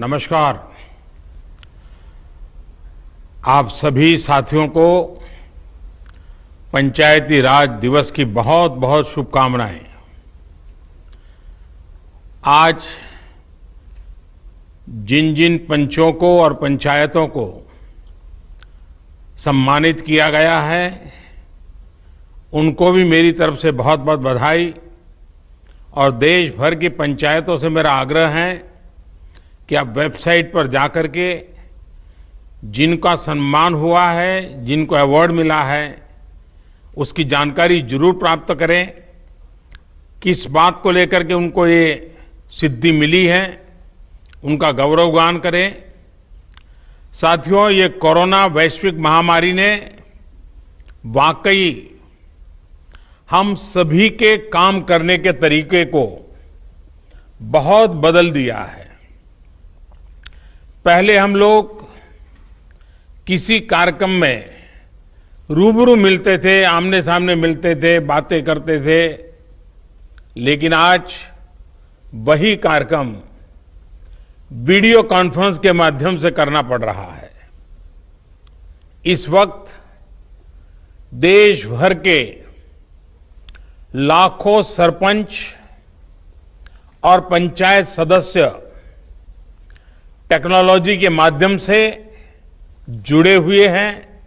नमस्कार। आप सभी साथियों को पंचायती राज दिवस की बहुत बहुत शुभकामनाएं। आज जिन जिन पंचों को और पंचायतों को सम्मानित किया गया है, उनको भी मेरी तरफ से बहुत बहुत बधाई। और देश भर की पंचायतों से मेरा आग्रह है कि आप वेबसाइट पर जाकर के जिनका सम्मान हुआ है, जिनको अवार्ड मिला है, उसकी जानकारी जरूर प्राप्त करें। किस बात को लेकर के उनको ये सिद्धि मिली है, उनका गौरवगान करें। साथियों, ये कोरोना वैश्विक महामारी ने वाकई हम सभी के काम करने के तरीके को बहुत बदल दिया है। पहले हम लोग किसी कार्यक्रम में रूबरू मिलते थे, आमने सामने मिलते थे, बातें करते थे, लेकिन आज वही कार्यक्रम वीडियो कॉन्फ्रेंस के माध्यम से करना पड़ रहा है। इस वक्त देश भर के लाखों सरपंच और पंचायत सदस्य टेक्नोलॉजी के माध्यम से जुड़े हुए हैं।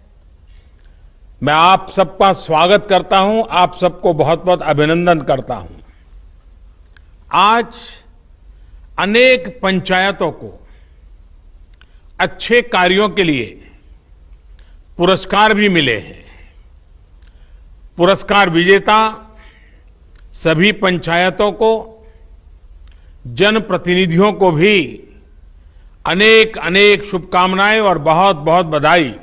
मैं आप सबका स्वागत करता हूं, आप सबको बहुत बहुत अभिनंदन करता हूं। आज अनेक पंचायतों को अच्छे कार्यों के लिए पुरस्कार भी मिले हैं। पुरस्कार विजेता सभी पंचायतों को, जनप्रतिनिधियों को भी अनेक अनेक शुभकामनाएं और बहुत बहुत बधाई,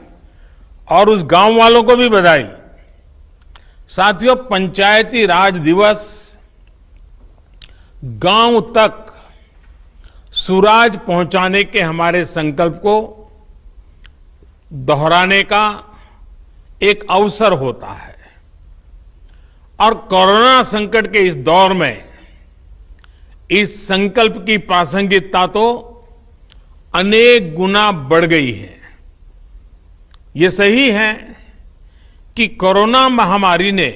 और उस गांव वालों को भी बधाई। साथियों, पंचायती राज दिवस गांव तक सुराज पहुंचाने के हमारे संकल्प को दोहराने का एक अवसर होता है। और कोरोना संकट के इस दौर में इस संकल्प की प्रासंगिकता तो अनेक गुना बढ़ गई है। ये सही है कि कोरोना महामारी ने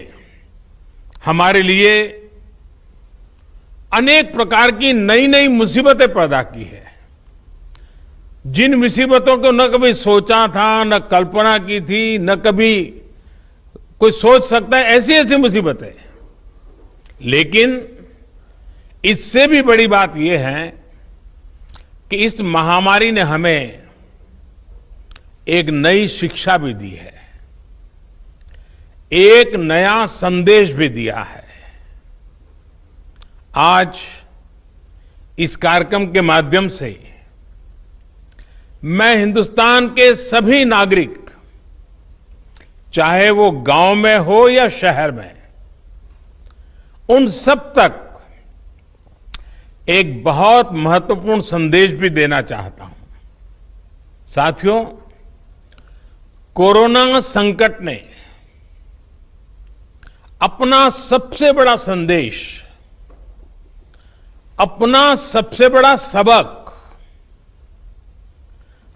हमारे लिए अनेक प्रकार की नई नई मुसीबतें पैदा की है। जिन मुसीबतों को न कभी सोचा था, न कल्पना की थी, न कभी कोई सोच सकता है, ऐसी ऐसी मुसीबतें। लेकिन इससे भी बड़ी बात यह है कि इस महामारी ने हमें एक नई शिक्षा भी दी है, एक नया संदेश भी दिया है। आज इस कार्यक्रम के माध्यम से मैं हिंदुस्तान के सभी नागरिक, चाहे वो गांव में हो या शहर में, उन सब तक एक बहुत महत्वपूर्ण संदेश भी देना चाहता हूं। साथियों, कोरोना संकट ने अपना सबसे बड़ा संदेश, अपना सबसे बड़ा सबक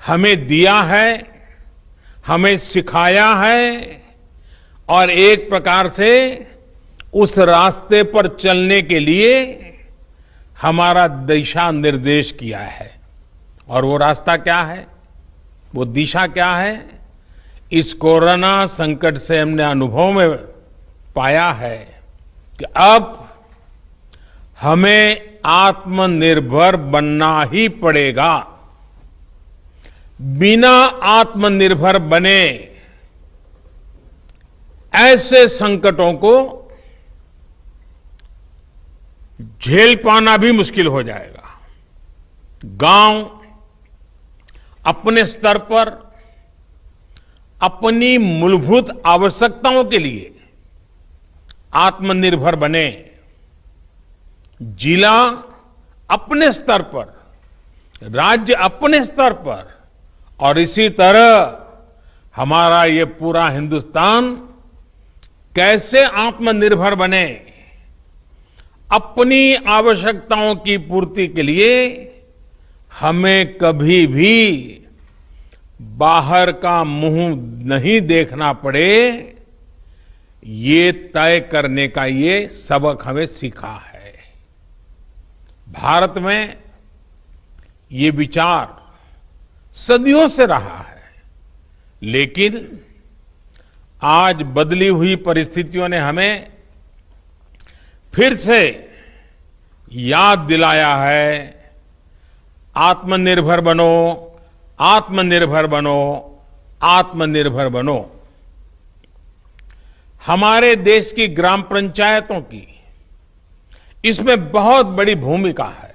हमें दिया है, हमें सिखाया है, और एक प्रकार से उस रास्ते पर चलने के लिए हमारा दिशा निर्देश किया है। और वो रास्ता क्या है, वो दिशा क्या है? इस कोरोना संकट से हमने अनुभव में पाया है कि अब हमें आत्मनिर्भर बनना ही पड़ेगा। बिना आत्मनिर्भर बने ऐसे संकटों को झेल पाना भी मुश्किल हो जाएगा। गांव अपने स्तर पर अपनी मूलभूत आवश्यकताओं के लिए आत्मनिर्भर बने, जिला अपने स्तर पर, राज्य अपने स्तर पर, और इसी तरह हमारा ये पूरा हिंदुस्तान कैसे आत्मनिर्भर बने, अपनी आवश्यकताओं की पूर्ति के लिए हमें कभी भी बाहर का मुंह नहीं देखना पड़े, ये तय करने का ये सबक हमें सीखा है। भारत में ये विचार सदियों से रहा है, लेकिन आज बदली हुई परिस्थितियों ने हमें फिर से याद दिलाया है, आत्मनिर्भर बनो, आत्मनिर्भर बनो, आत्मनिर्भर बनो। हमारे देश की ग्राम पंचायतों की इसमें बहुत बड़ी भूमिका है।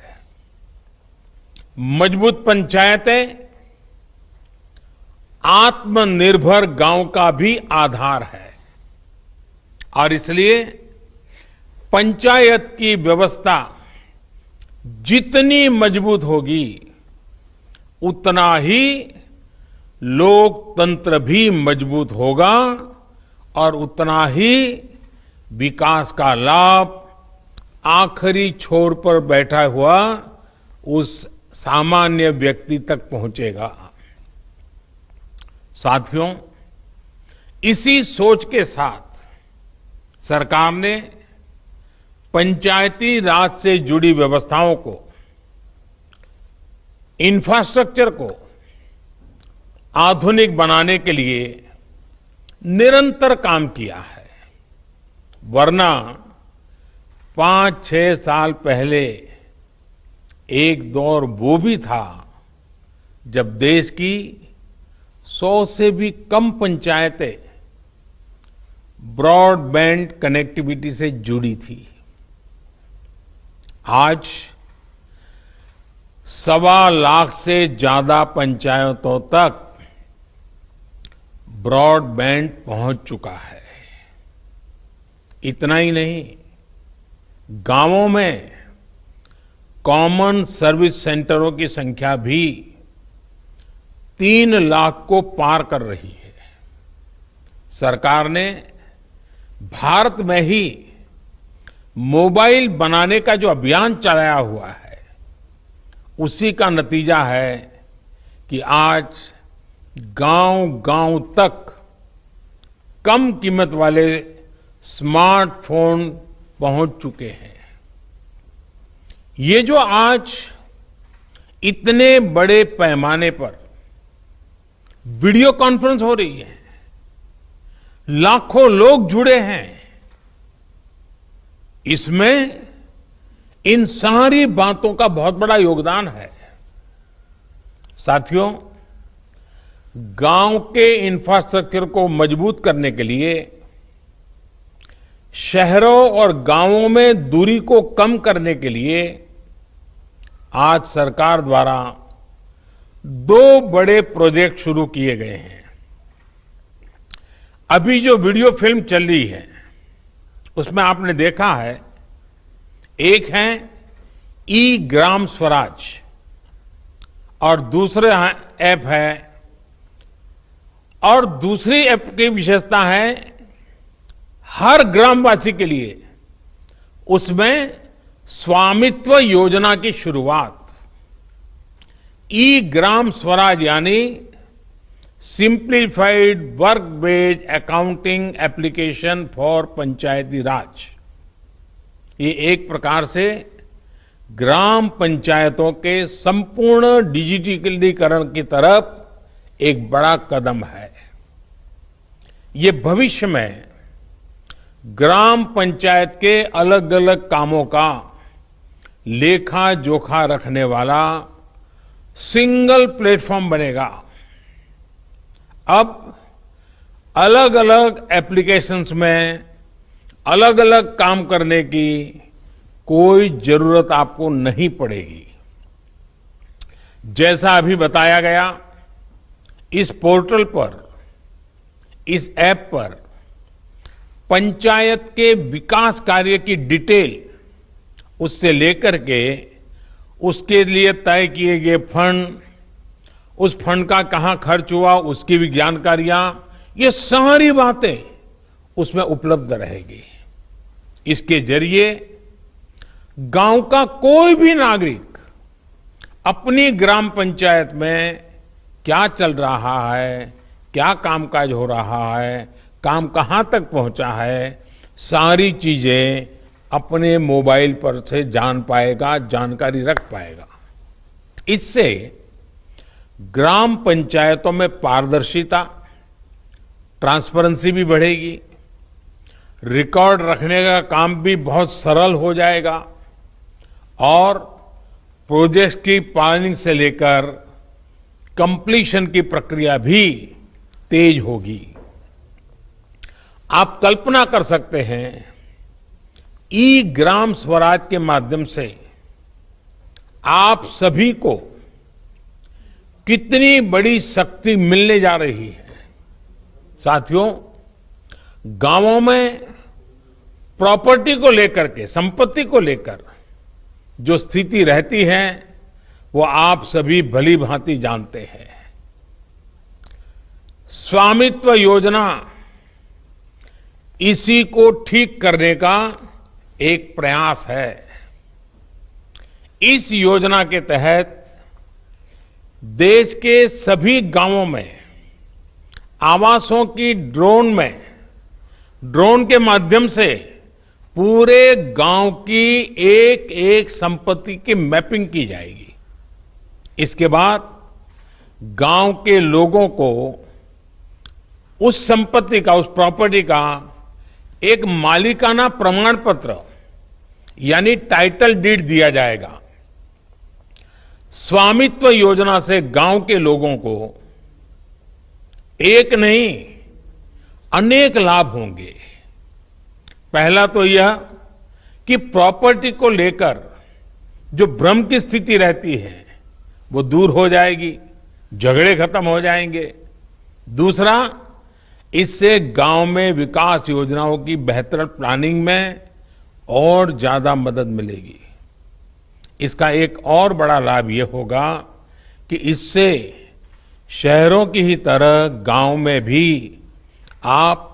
मजबूत पंचायतें आत्मनिर्भर गांव का भी आधार है और इसलिए पंचायत की व्यवस्था जितनी मजबूत होगी, उतना ही लोकतंत्र भी मजबूत होगा और उतना ही विकास का लाभ आखिरी छोर पर बैठा हुआ उस सामान्य व्यक्ति तक पहुंचेगा। साथियों, इसी सोच के साथ सरकार ने पंचायती राज से जुड़ी व्यवस्थाओं को, इंफ्रास्ट्रक्चर को आधुनिक बनाने के लिए निरंतर काम किया है। वरना 5-6 साल पहले एक दौर वो भी था जब देश की 100 से भी कम पंचायतें ब्रॉडबैंड कनेक्टिविटी से जुड़ी थी। आज 1.25 लाख से ज्यादा पंचायतों तक ब्रॉडबैंड पहुंच चुका है। इतना ही नहीं, गांवों में कॉमन सर्विस सेंटरों की संख्या भी 3 लाख को पार कर रही है। सरकार ने भारत में ही मोबाइल बनाने का जो अभियान चलाया हुआ है, उसी का नतीजा है कि आज गांव-गांव तक कम कीमत वाले स्मार्टफोन पहुंच चुके हैं। ये जो आज इतने बड़े पैमाने पर वीडियो कॉन्फ्रेंस हो रही है, लाखों लोग जुड़े हैं, इसमें इन सारी बातों का बहुत बड़ा योगदान है। साथियों, गांव के इंफ्रास्ट्रक्चर को मजबूत करने के लिए, शहरों और गांवों में दूरी को कम करने के लिए आज सरकार द्वारा 2 बड़े प्रोजेक्ट शुरू किए गए हैं। अभी जो वीडियो फिल्म चल रही है, उसमें आपने देखा है, एक है ई ग्राम स्वराज और दूसरा ऐप है, और दूसरी ऐप की विशेषता है हर ग्रामवासी के लिए उसमें स्वामित्व योजना की शुरुआत। ई ग्राम स्वराज यानी simplified work based accounting application for Panchayati Raj. ये एक प्रकार से ग्राम पंचायतों के संपूर्ण डिजिटलीकरण की तरफ एक बड़ा कदम है। ये भविष्य में ग्राम पंचायत के अलग अलग कामों का लेखा जोखा रखने वाला सिंगल प्लेटफॉर्म बनेगा। अब अलग अलग एप्लीकेशंस में अलग अलग काम करने की कोई जरूरत आपको नहीं पड़ेगी। जैसा अभी बताया गया, इस पोर्टल पर, इस ऐप पर पंचायत के विकास कार्य की डिटेल, उससे लेकर के उसके लिए तय किए गए फंड, उस फंड का कहां खर्च हुआ, उसकी भी जानकारियां, ये सारी बातें उसमें उपलब्ध रहेगी। इसके जरिए गांव का कोई भी नागरिक अपनी ग्राम पंचायत में क्या चल रहा है, क्या कामकाज हो रहा है, काम कहां तक पहुंचा है, सारी चीजें अपने मोबाइल पर से जान पाएगा, जानकारी रख पाएगा। इससे ग्राम पंचायतों में पारदर्शिता, ट्रांसपेरेंसी भी बढ़ेगी, रिकॉर्ड रखने का काम भी बहुत सरल हो जाएगा और प्रोजेक्ट की प्लानिंग से लेकर कंप्लीशन की प्रक्रिया भी तेज होगी। आप कल्पना कर सकते हैं, ई ग्राम स्वराज के माध्यम से आप सभी को कितनी बड़ी शक्ति मिलने जा रही है। साथियों, गांवों में प्रॉपर्टी को लेकर के, संपत्ति को लेकर जो स्थिति रहती है वो आप सभी भली भांति जानते हैं। स्वामित्व योजना इसी को ठीक करने का एक प्रयास है। इस योजना के तहत देश के सभी गांवों में आवासों की ड्रोन के माध्यम से पूरे गांव की एक एक संपत्ति की मैपिंग की जाएगी। इसके बाद गांव के लोगों को उस संपत्ति का, उस प्रॉपर्टी का एक मालिकाना प्रमाण पत्र यानी टाइटल डीड दिया जाएगा। स्वामित्व योजना से गांव के लोगों को एक नहीं अनेक लाभ होंगे। पहला तो यह कि प्रॉपर्टी को लेकर जो भ्रम की स्थिति रहती है वो दूर हो जाएगी, झगड़े खत्म हो जाएंगे। दूसरा, इससे गांव में विकास योजनाओं की बेहतर प्लानिंग में और ज्यादा मदद मिलेगी। इसका एक और बड़ा लाभ यह होगा कि इससे शहरों की ही तरह गांव में भी आप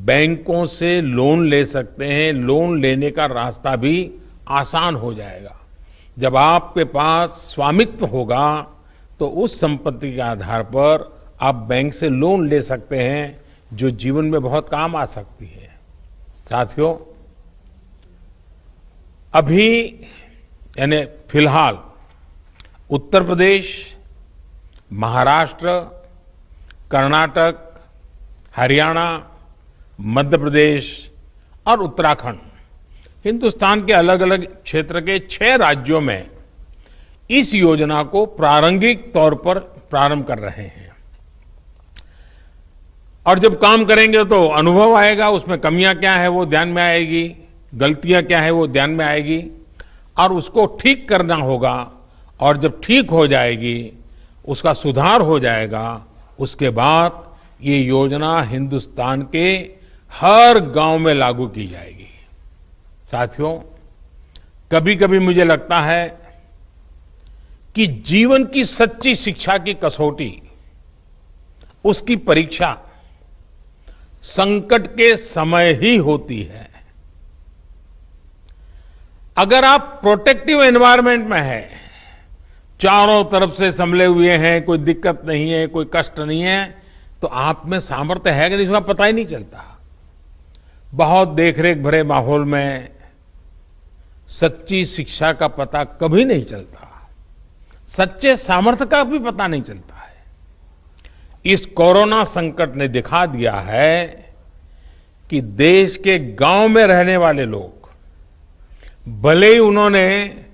बैंकों से लोन ले सकते हैं। लोन लेने का रास्ता भी आसान हो जाएगा। जब आपके पास स्वामित्व होगा तो उस संपत्ति के आधार पर आप बैंक से लोन ले सकते हैं, जो जीवन में बहुत काम आ सकती है। साथियों, अभी यानी फिलहाल उत्तर प्रदेश, महाराष्ट्र, कर्नाटक, हरियाणा, मध्य प्रदेश और उत्तराखंड, हिंदुस्तान के अलग अलग क्षेत्र के 6 राज्यों में इस योजना को प्रारंभिक तौर पर प्रारंभ कर रहे हैं। और जब काम करेंगे तो अनुभव आएगा, उसमें कमियां क्या है वो ध्यान में आएगी, गलतियां क्या है वो ध्यान में आएगी और उसको ठीक करना होगा। और जब ठीक हो जाएगी, उसका सुधार हो जाएगा, उसके बाद ये योजना हिंदुस्तान के हर गांव में लागू की जाएगी। साथियों, कभी कभी मुझे लगता है कि जीवन की सच्ची शिक्षा की कसौटी, उसकी परीक्षा संकट के समय ही होती है। अगर आप प्रोटेक्टिव एनवायरनमेंट में हैं, चारों तरफ से संभले हुए हैं, कोई दिक्कत नहीं है, कोई कष्ट नहीं है, तो आप में सामर्थ्य है कि नहीं इसका पता ही नहीं चलता। बहुत देखरेख भरे माहौल में सच्ची शिक्षा का पता कभी नहीं चलता, सच्चे सामर्थ्य का भी पता नहीं चलता है। इस कोरोना संकट ने दिखा दिया है कि देश के गांव में रहने वाले लोग, भले ही उन्होंने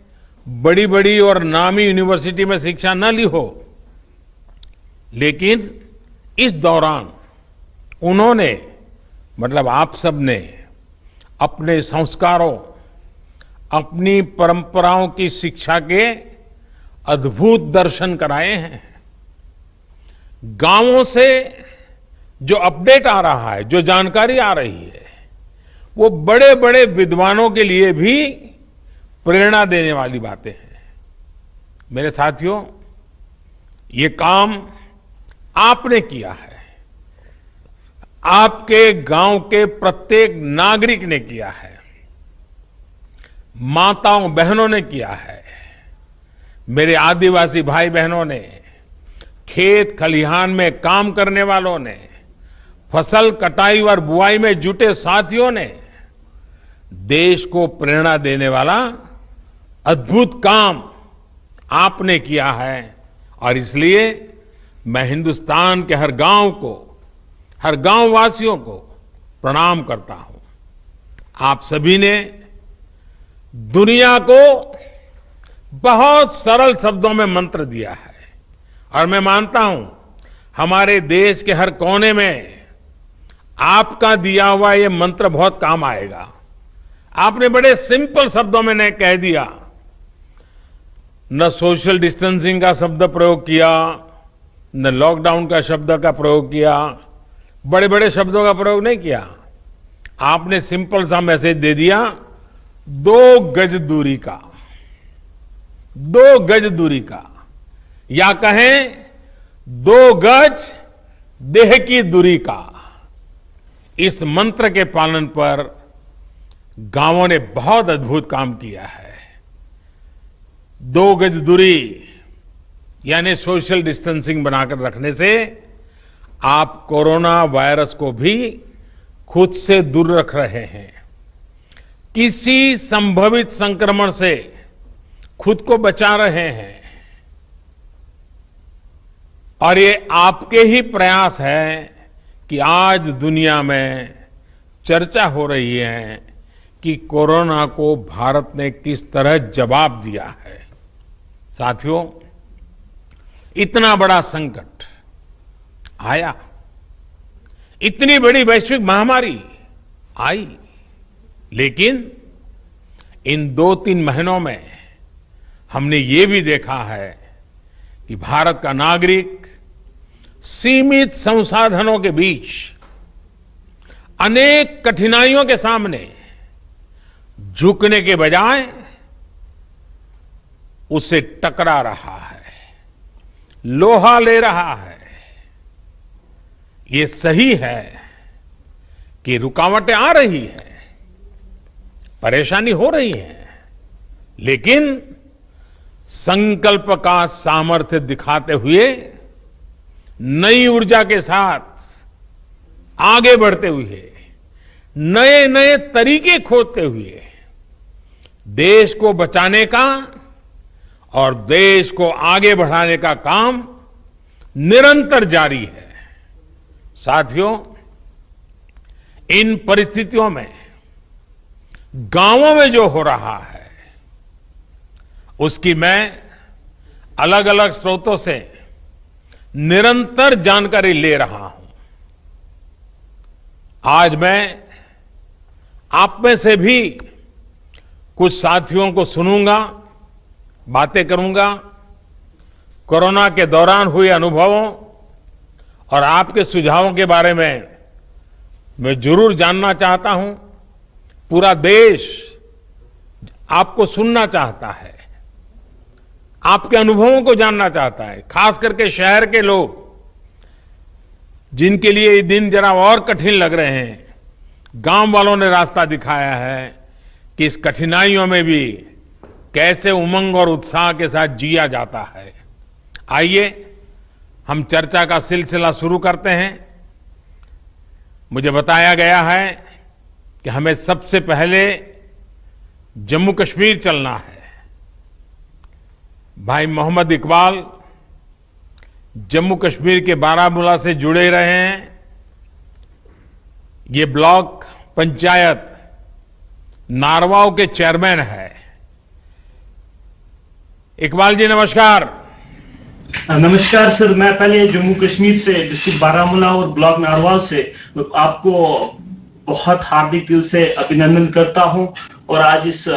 बड़ी बड़ी और नामी यूनिवर्सिटी में शिक्षा न ली हो, लेकिन इस दौरान उन्होंने, मतलब आप सबने अपने संस्कारों, अपनी परंपराओं की शिक्षा के अद्भुत दर्शन कराए हैं। गांवों से जो अपडेट आ रहा है, जो जानकारी आ रही है, वो बड़े बड़े विद्वानों के लिए भी प्रेरणा देने वाली बातें हैं। मेरे साथियों, ये काम आपने किया है, आपके गांव के प्रत्येक नागरिक ने किया है, माताओं बहनों ने किया है, मेरे आदिवासी भाई बहनों ने, खेत खलिहान में काम करने वालों ने, फसल कटाई और बुआई में जुटे साथियों ने देश को प्रेरणा देने वाला अद्भुत काम आपने किया है। और इसलिए मैं हिंदुस्तान के हर गांव को, हर गांव वासियों को प्रणाम करता हूं। आप सभी ने दुनिया को बहुत सरल शब्दों में मंत्र दिया है और मैं मानता हूं हमारे देश के हर कोने में आपका दिया हुआ ये मंत्र बहुत काम आएगा। आपने बड़े सिंपल शब्दों में ने कह दिया, न सोशल डिस्टेंसिंग का शब्द प्रयोग किया, न लॉकडाउन का शब्द का प्रयोग किया, बड़े बड़े शब्दों का प्रयोग नहीं किया। आपने सिंपल सा मैसेज दे दिया, 2 गज दूरी का, 2 गज दूरी का, या कहें 2 गज देह की दूरी का। इस मंत्र के पालन पर गांवों ने बहुत अद्भुत काम किया है। 2 गज दूरी यानी सोशल डिस्टेंसिंग बनाकर रखने से आप कोरोना वायरस को भी खुद से दूर रख रहे हैं। किसी संभावित संक्रमण से खुद को बचा रहे हैं। और ये आपके ही प्रयास है कि आज दुनिया में चर्चा हो रही है कि कोरोना को भारत ने किस तरह जवाब दिया है। साथियों, इतना बड़ा संकट आया, इतनी बड़ी वैश्विक महामारी आई, लेकिन इन 2-3 महीनों में हमने ये भी देखा है कि भारत का नागरिक सीमित संसाधनों के बीच अनेक कठिनाइयों के सामने झुकने के बजाय उससे टकरा रहा है, लोहा ले रहा है। ये सही है कि रुकावटें आ रही हैं, परेशानी हो रही है, लेकिन संकल्प का सामर्थ्य दिखाते हुए नई ऊर्जा के साथ आगे बढ़ते हुए, नए नए तरीके खोजते हुए देश को बचाने का और देश को आगे बढ़ाने का काम निरंतर जारी है। साथियों, इन परिस्थितियों में गांवों में जो हो रहा है उसकी मैं अलग अलग स्रोतों से निरंतर जानकारी ले रहा हूं। आज मैं आप में से भी कुछ साथियों को सुनूंगा, बातें करूंगा, कोरोना के दौरान हुए अनुभवों और आपके सुझावों के बारे में मैं जरूर जानना चाहता हूं। पूरा देश आपको सुनना चाहता है, आपके अनुभवों को जानना चाहता है, खास करके शहर के लोग जिनके लिए ये दिन जरा और कठिन लग रहे हैं। गांव वालों ने रास्ता दिखाया है कि इस कठिनाइयों में भी कैसे उमंग और उत्साह के साथ जिया जाता है। आइए हम चर्चा का सिलसिला शुरू करते हैं। मुझे बताया गया है कि हमें सबसे पहले जम्मू कश्मीर चलना है। भाई मोहम्मद इकबाल जम्मू कश्मीर के बारामूला से जुड़े रहे हैं। ये ब्लॉक पंचायत नारवाव के चेयरमैन है। इकबाल जी नमस्कार। नमस्कार सर, मैं पहले जम्मू कश्मीर से डिस्ट्रिक्ट बारामूला और ब्लॉक नारवाल से आपको बहुत हार्दिक दिल से अभिनंदन करता हूं। और आज इस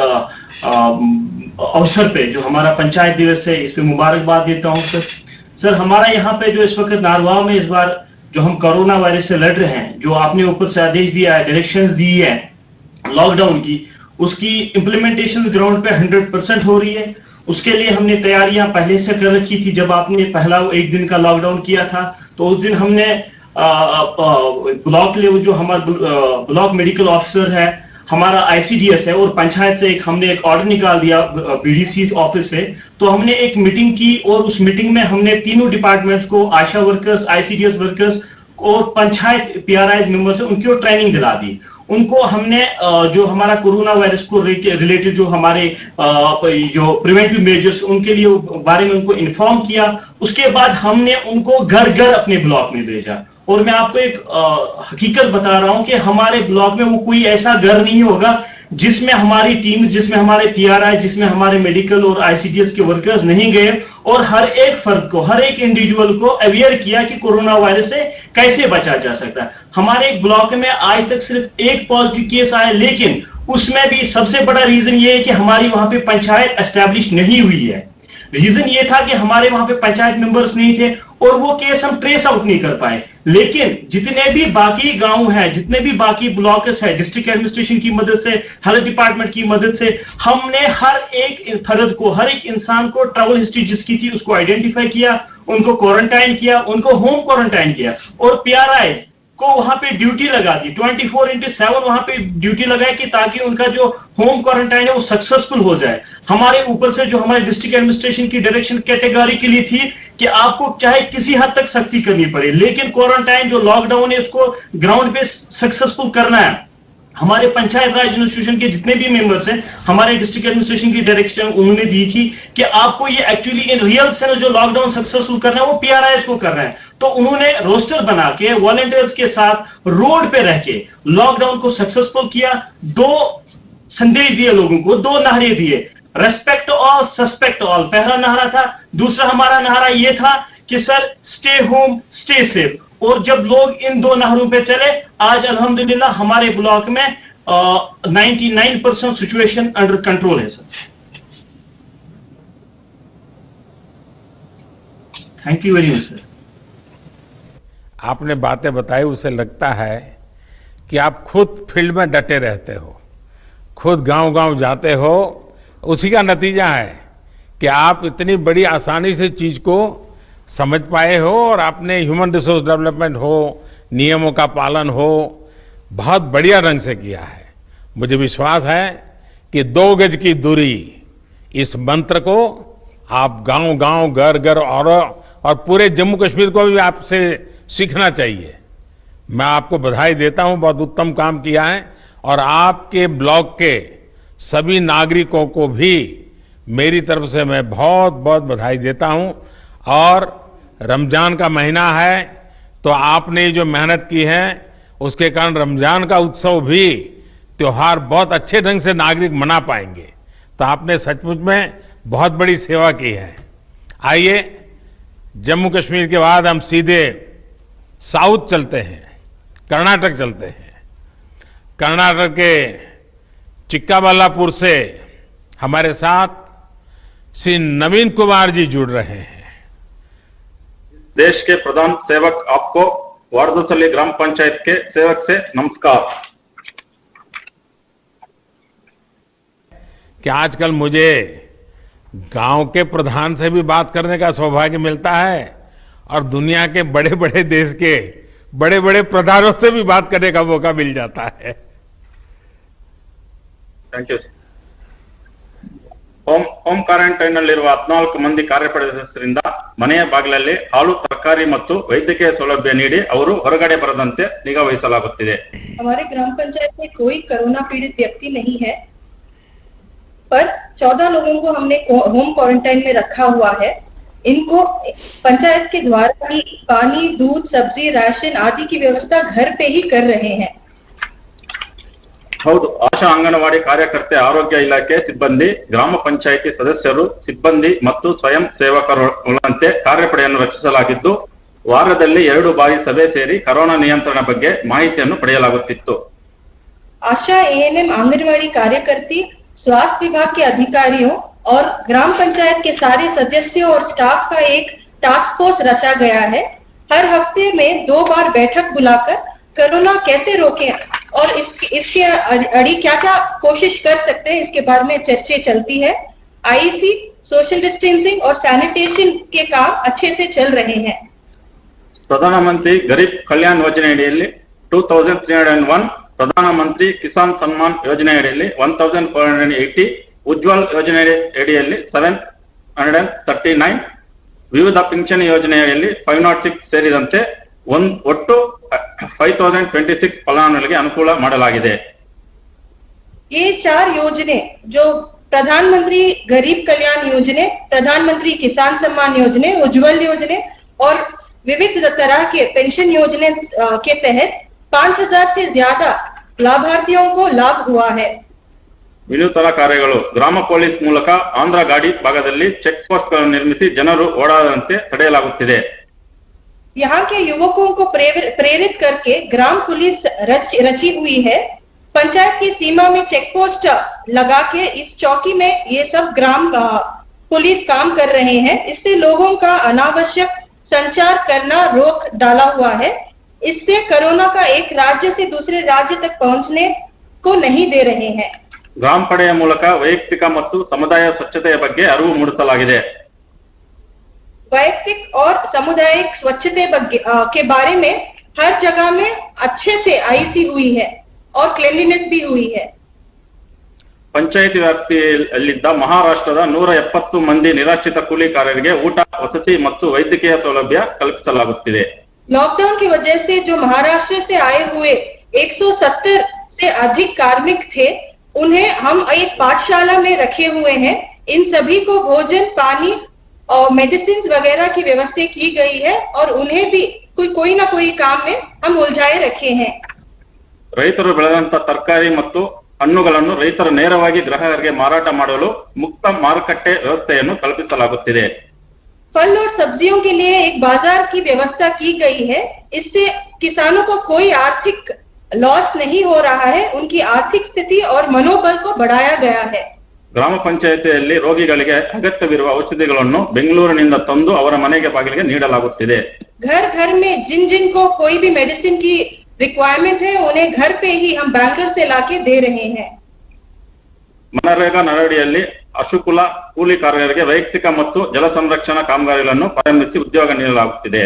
अवसर पे जो हमारा पंचायत दिवस है, इस पे मुबारकबाद देता हूं सर। सर, हमारा यहाँ पे जो इस वक्त नारवाल में इस बार जो हम कोरोना वायरस से लड़ रहे हैं, जो आपने ऊपर से आदेश दिया है, डायरेक्शंस दी है लॉकडाउन की, उसकी इम्प्लीमेंटेशन ग्राउंड पे 100% हो रही है। उसके लिए हमने तैयारियां पहले से कर रखी थी। जब आपने पहला 1 दिन का लॉकडाउन किया था तो उस दिन हमने ब्लॉक लेवल जो हमारा ब्लॉक मेडिकल ऑफिसर है, हमारा आईसीडीएस है और पंचायत से हमने एक ऑर्डर निकाल दिया बीडीसी ऑफिस से, तो हमने एक मीटिंग की और उस मीटिंग में हमने तीनों डिपार्टमेंट्स को, आशा वर्कर्स, आईसीडीएस वर्कर्स और पंचायत पीआरआई मेंबर्स, उनको ट्रेनिंग दिला दी। उनको हमने जो हमारा कोरोना वायरस को रिलेटेड जो हमारे जो प्रिवेंटिव मेजर्स उनके लिए बारे में उनको इन्फॉर्म किया। उसके बाद हमने उनको घर घर अपने ब्लॉक में भेजा। और मैं आपको एक हकीकत बता रहा हूं कि हमारे ब्लॉक में वो कोई ऐसा घर नहीं होगा जिसमें हमारी टीम, जिसमें हमारे पीआरआई, जिसमें हमारे मेडिकल और आईसीडीएस के वर्कर्स नहीं गए और हर एक फर्द को, हर एक इंडिविजुअल को अवेयर किया कि कोरोना वायरस से कैसे बचा जा सकता है। हमारे एक ब्लॉक में आज तक सिर्फ एक पॉजिटिव केस आया, लेकिन उसमें भी सबसे बड़ा रीजन ये है कि हमारी वहां पे पंचायत एस्टैब्लिश नहीं हुई है। रीजन ये था कि हमारे वहां पे पंचायत मेंबर्स नहीं थे और वो केस हम ट्रेस आउट नहीं कर पाए। लेकिन जितने भी बाकी गांव हैं, जितने भी बाकी ब्लॉक्स है, डिस्ट्रिक्ट एडमिनिस्ट्रेशन की मदद से, हेल्थ डिपार्टमेंट की मदद से, हमने हर एक फर्द को, हर एक इंसान को ट्रैवल हिस्ट्री जिसकी थी उसको आइडेंटिफाई किया, उनको क्वारंटाइन किया, उनको होम क्वारंटाइन किया और पीआरआई को वहां पे ड्यूटी लगा दी। 24/7 वहां पे ड्यूटी लगाई कि ताकि उनका जो होम क्वारंटाइन है वो सक्सेसफुल हो जाए। हमारे ऊपर से जो हमारे डिस्ट्रिक्ट एडमिनिस्ट्रेशन की डायरेक्शन कैटेगोरिकली थी कि आपको चाहे किसी हद तक सख्ती करनी पड़े, लेकिन क्वारंटाइन जो लॉकडाउन है उसको ग्राउंड पे सक्सेसफुल करना है। हमारे पंचायत राज एडमिनिस्ट्रेशन के जितने भी मेंबर्स हैं, हमारे डिस्ट्रिक्ट एडमिनिस्ट्रेशन की डायरेक्शन उन्होंने दी थी कि आपको ये एक्चुअली इन रियल सेंस जो लॉकडाउन सक्सेसफुल करना है वो पीआरआईएस को करना है। तो उन्होंने रोस्टर बना के वॉलंटियर्स के साथ रोड पे रह के लॉकडाउन को सक्सेसफुल किया। 2 संदेश दिए लोगों को, 2 नारे दिए, रेस्पेक्ट ऑल, सस्पेक्ट ऑल, पहला नारा था। दूसरा हमारा नारा ये था कि sir stay home stay safe. और जब लोग इन 2 नारों पे चले, आज अल्हम्दुलिल्लाह हमारे ब्लॉक में 99% सिचुएशन अंडर कंट्रोल है sir. Thank you very much sir. आपने बातें बताई, उससे लगता है कि आप खुद फील्ड में डटे रहते हो, खुद गांव-गांव जाते हो। उसी का नतीजा है कि आप इतनी बड़ी आसानी से चीज को समझ पाए हो और आपने ह्यूमन रिसोर्स डेवलपमेंट हो, नियमों का पालन हो, बहुत बढ़िया ढंग से किया है। मुझे विश्वास है कि 2 गज की दूरी, इस मंत्र को आप गांव-गांव, घर-घर और पूरे जम्मू कश्मीर को भी आपसे सीखना चाहिए। मैं आपको बधाई देता हूं, बहुत उत्तम काम किया है। और आपके ब्लॉक के सभी नागरिकों को भी मेरी तरफ से मैं बहुत बहुत बधाई देता हूं। और रमजान का महीना है, तो आपने जो मेहनत की है उसके कारण रमजान का उत्सव भी, त्योहार बहुत अच्छे ढंग से नागरिक मना पाएंगे। तो आपने सचमुच में बहुत बड़ी सेवा की है। आइए, जम्मू कश्मीर के बाद हम सीधे साउथ चलते हैं, कर्नाटक चलते हैं। कर्नाटक के चिक्काबल्लापुर से हमारे साथ श्री नवीन कुमार जी जुड़ रहे हैं। देश के प्रधान सेवक आपको वारदसल्ली ग्राम पंचायत के सेवक से नमस्कार। कि आजकल मुझे गांव के प्रधान से भी बात करने का सौभाग्य मिलता है और दुनिया के बड़े बड़े देश के बड़े बड़े प्रधानों से भी बात करने का मौका मिल जाता है। Thank you. ಹೋಮ್ ಕ್ವಾರಂಟೈನ್ ನಲ್ಲಿರುವ 14 ಮಂದಿ ಕಾರ್ಯಪಡೆ ಸದಸ್ಯರಿಂದ ಮನೆಯ ಬಾಗಿಲಲ್ಲಿ ಹಾಲು, ತರಕಾರಿ ಮತ್ತು ವೈದ್ಯಕೀಯ ಸೌಲಭ್ಯ ನೀಡಿ ಅವರು ಹೊರಗಡೆ ಬರದಂತೆ ನಿಗಾ ವಹಿಸಲಾಗುತ್ತಿದೆ। हमारे ग्राम पंचायत में कोई कोरोना पीड़ित व्यक्ति नहीं है, पर 14 लोगों को हमने होम क्वारंटाइन में रखा हुआ है। इनको पंचायत के द्वारा ही पानी, दूध, सब्जी, राशन आदि की व्यवस्था घर पे ही कर रहे हैं। ಹೌದು, ಆಶಾ ಅಂಗನವಾಡಿ ಕಾರ್ಯಕರ್ತೆ, ಆರೋಗ್ಯ ಇಲಾಖೆ ಸಿಬ್ಬಂದಿ, ಗ್ರಾಮ ಪಂಚಾಯಿತಿ ಸದಸ್ಯರು, ಸಿಬ್ಬಂದಿ ಮತ್ತು ಸ್ವಯಂ ಸೇವಕರುಗಳಂತೆ ಕಾರ್ಯಪಡೆಯನ್ನು ರಚಿಸಲಾಗಿದ್ದು, ವಾರದಲ್ಲಿ 2 ಬಾರಿ ಸಭೆ ಸೇರಿ ಕೊರೋನಾ ನಿಯಂತ್ರಣ ಬಗ್ಗೆ ಮಾಹಿತಿಯನ್ನು ಪಡೆಯಲಾಗುತ್ತಿತ್ತು। आशा एएनएम आंगनवाड़ी कार्यकर्ती, स्वास्थ्य विभाग के अधिकारियों और ग्राम पंचायत के सारे सदस्यों और स्टाफ का एक टास्क फोर्स रचा गया है। हर हफ्ते में 2 बार बैठक बुलाकर कोरोना कैसे रोकें और इसके अड़ी क्या क्या कोशिश कर सकते हैं इसके बारे में चर्चा चलती है। आईसी, सोशल डिस्टेंसिंग और सैनिटेशन के काम अच्छे से चल रहे हैं। ಪ್ರಧಾನಮಂತ್ರಿ ಗರೀಬ್ ಕಲ್ಯಾಣ ಯೋಜನೆಯಡಿಯಲ್ಲಿ 2301 ಪ್ರಧಾನಮಂತ್ರಿ ಕಿಸಾನ್ ಸನ್ಮಾನ್ ಯೋಜನೆಯಡಿಯಲ್ಲಿ 1480, ಉಜ್ವಲ್ ಯೋಜನೆ ಅಡಿಯಲ್ಲಿ 739, ವಿವಿಧ ಪಿಂಚಣಿ ಯೋಜನೆಯಲ್ಲಿ 506 ಸೇರಿದಂತೆ ಒಟ್ಟು 5026 ಫಲಾನುಭವಿಗಳಿಗೆ ಅನುಕೂಲ ಮಾಡಲಾಗಿದೆ. ये 4 योजने जो प्रधानमंत्री गरीब कल्याण योजना, प्रधानमंत्री किसान सम्मान योजना, उज्जवल योजना और विविध तरह के पेंशन योजना के तहत 5000 से ज्यादा लाभार्थियों को लाभ हुआ है. ವಿನೂತನ ಕಾರ್ಯಗಳು. ಗ್ರಾಮ ಪೊಲೀಸ್ ಮೂಲಕ ಆಂಧ್ರ ಗಾಡಿ ಭಾಗದಲ್ಲಿ ಚೆಕ್ ಪೋಸ್ಟ್ ಗಳನ್ನು ನಿರ್ಮಿಸಿ ಜನರು ಓಡಾಡದಂತೆ ತಡೆಯಲಾಗುತ್ತಿದೆ. यहाँ के युवकों को प्रेरित करके ग्राम पुलिस रची हुई है. पंचायत की सीमा में चेक पोस्ट लगा के इस चौकी में ये सब ग्राम पुलिस काम कर रहे हैं. इससे लोगों का अनावश्यक संचार करना रोक डाला हुआ है. इससे कोरोना का एक राज्य से दूसरे राज्य तक पहुंचने को नहीं दे रहे हैं. ಗ್ರಾಮ ಪಡೆಯ ಮೂಲಕ ವೈಯಕ್ತಿಕ ಮತ್ತು ಸಮುದಾಯ ಸ್ವಚ್ಛತೆಯ ಬಗ್ಗೆ ಅರಿವು ಮೂಡಿಸಲಾಗಿದೆ. वैयक्तिक और सामुदायिक स्वच्छता के बारे में हर जगह में अच्छे से आईसी हुई है और क्लीनलीनेस भी हुई है. ಪಂಚಾಯಿತಿ ವ್ಯಾಪ್ತಿಯಲ್ಲಿದ್ದ ಮಹಾರಾಷ್ಟ್ರದ 170 ಮಂದಿ ನಿರಾಶ್ರಿತ ಕೂಲಿಕಾರರಿಗೆ ಊಟ, ವಸತಿ ಮತ್ತು ವೈದ್ಯಕೀಯ ಸೌಲಭ್ಯ ಕಲ್ಪಿಸಲಾಗುತ್ತಿದೆ. लॉकडाउन की वजह से जो महाराष्ट्र से आए हुए 170 से अधिक कार्मिक थे, उन्हें हम एक पाठशाला में रखे हुए हैं. इन सभी को भोजन, पानी और मेडिसिन वगैरह की व्यवस्था की गई है और उन्हें भी कोई ना कोई काम में हम उलझाए रखे हैं. ರೈತರು ಬೆಳೆದಂತ ತರಕಾರಿ ಮತ್ತು ಹಣ್ಣುಗಳನ್ನು ರೈತರು ನೇರವಾಗಿ ಗ್ರಾಹಕರಿಗೆ ಮಾರಾಟ ಮಾಡಲು ಮುಕ್ತ ಮಾರುಕಟ್ಟೆ ವ್ಯವಸ್ಥೆಯನ್ನು ಕಲ್ಪಿಸಲಾಗುತ್ತಿದೆ. फल और सब्जियों के लिए एक बाजार की व्यवस्था की गई है. इससे किसानों को कोई आर्थिक लॉस नहीं हो रहा है. उनकी आर्थिक स्थिति और मनोबल को बढ़ाया गया है. ಗ್ರಾಮ ಪಂಚಾಯಿತಿಯಲ್ಲಿ ರೋಗಿಗಳಿಗೆ ಅಗತ್ಯವಿರುವ ಔಷಧಿಗಳನ್ನು ಬೆಂಗಳೂರಿನಿಂದ ತಂದು ಅವರ ಮನೆಗೆ ಬಾಗಿಲಿಗೆ ನೀಡಲಾಗುತ್ತಿದೆ. घर घर में जिन जिन को कोई भी मेडिसिन की रिक्वायरमेंट है, उन्हें घर पे ही हम बैंगलोर से लाके दे रहे हैं. ಮನರೇಗಾ ನರಡಿಯಲ್ಲಿ ಅಶುಕುಲ ಕೂಲಿಕಾರರಿಗೆ ವೈಯಕ್ತಿಕ ಮತ್ತು ಜಲ ಸಂರಕ್ಷಣಾ ಕಾಮಗಾರಿಗಳನ್ನು ಪ್ರಾರಂಭಿಸಿ ಉದ್ಯೋಗ ನೀಡಲಾಗುತ್ತಿದೆ.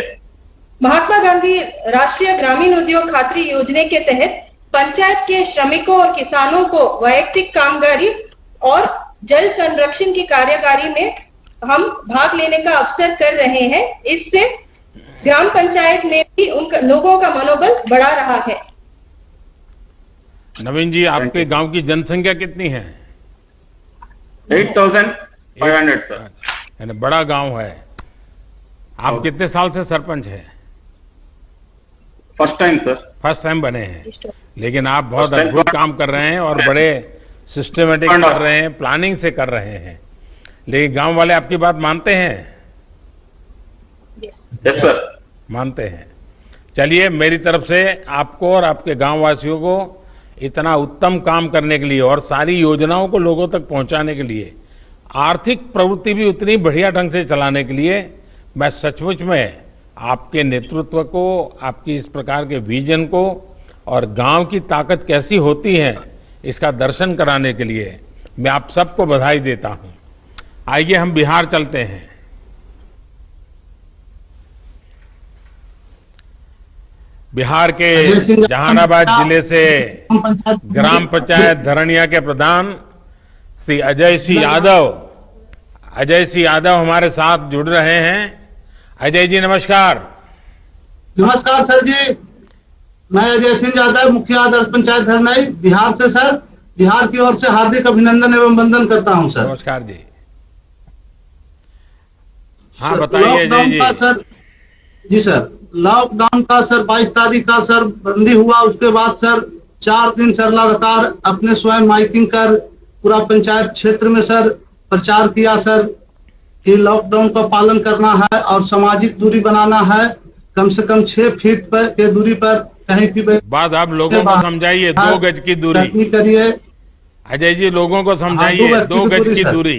महात्मा गांधी राष्ट्रीय ग्रामीण उद्योग खातरी योजना के तहत पंचायत के श्रमिकों और किसानों को वैयक्तिक कामगारी और जल संरक्षण की कार्यकारी में हम भाग लेने का अवसर कर रहे हैं. इससे ग्राम पंचायत में भी उन लोगों का मनोबल बढ़ा रहा है. नवीन जी, आपके गांव की जनसंख्या कितनी है? 8500 सर. यानी बड़ा गांव है. आप कितने साल से सरपंच हैं? First time sir. First time बने हैं, लेकिन आप बहुत अद्भुत काम कर रहे हैं और बड़े सिस्टमेटिक कर रहे हैं, प्लानिंग से कर रहे हैं. लेकिन गांव वाले आपकी बात मानते हैं? Yes sir. मानते हैं. चलिए, मेरी तरफ से आपको और आपके गांव वासियों को इतना उत्तम काम करने के लिए और सारी योजनाओं को लोगों तक पहुंचाने के लिए, आर्थिक प्रवृत्ति भी उतनी बढ़िया ढंग से चलाने के लिए मैं सचमुच में आपके नेतृत्व को, आपकी इस प्रकार के विजन को और गांव की ताकत कैसी होती है इसका दर्शन कराने के लिए मैं आप सबको बधाई देता हूं. आइए हम बिहार चलते हैं. बिहार के जहानाबाद जिले से ग्राम पंचायत धरणिया के प्रधान श्री अजय सिंह यादव हमारे साथ जुड़ रहे हैं. अजय जी नमस्कार. नमस्कार सर जी, मैं अजय सिंह यादव, मुखिया आदर्श पंचायत धरनाई, बिहार से सर. बिहार की ओर से हार्दिक अभिनंदन एवं वंदन करता हूं सर. नमस्कार जी. हाँ बताइए अजय जी. सर जी सर, लॉकडाउन का सर 22 तारीख का सर बंदी हुआ. उसके बाद सर 4 दिन सर लगातार अपने स्वयं माइकिंग कर पूरा पंचायत क्षेत्र में सर प्रचार किया सर कि लॉकडाउन का पालन करना है और सामाजिक दूरी बनाना है. कम से कम 6 फीट पर के दूरी पर कहीं भी बात आप लोगों को समझाइए. 2 गज की दूरी करिए. अजय जी लोगों को समझाइए. 2 गज की दूरी.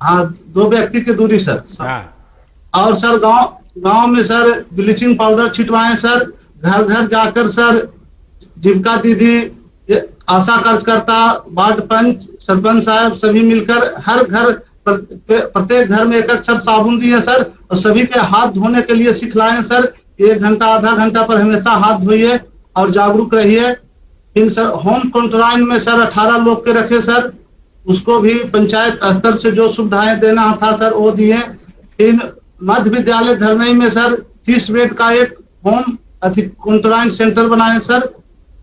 हाँ, 2 व्यक्ति की दूरी सर. हाँ. और सर गांव में सर ब्लीचिंग पाउडर छिटवाएं सर. घर घर जाकर सर जीविका दीदी, आशा कार्यकर्ता, वार्ड पंच, सरपंच साहब सभी मिलकर हर घर प्रत्येक घर में एक सर साबुन दिए सर और सभी के हाथ धोने के लिए सिखलाएं सर. 1 घंटा आधा घंटा पर हमेशा हाथ धोइए और जागरूक रहिए। फिर सर होम क्वारंटाइन में सर 18 लोग के रखे सर, उसको भी पंचायत स्तर से जो सुविधाएं देना था सर वो दिए। फिर मध्य विद्यालय धरनई में सर 30 बेड का एक होम क्वारंटाइन सेंटर बनाए सर,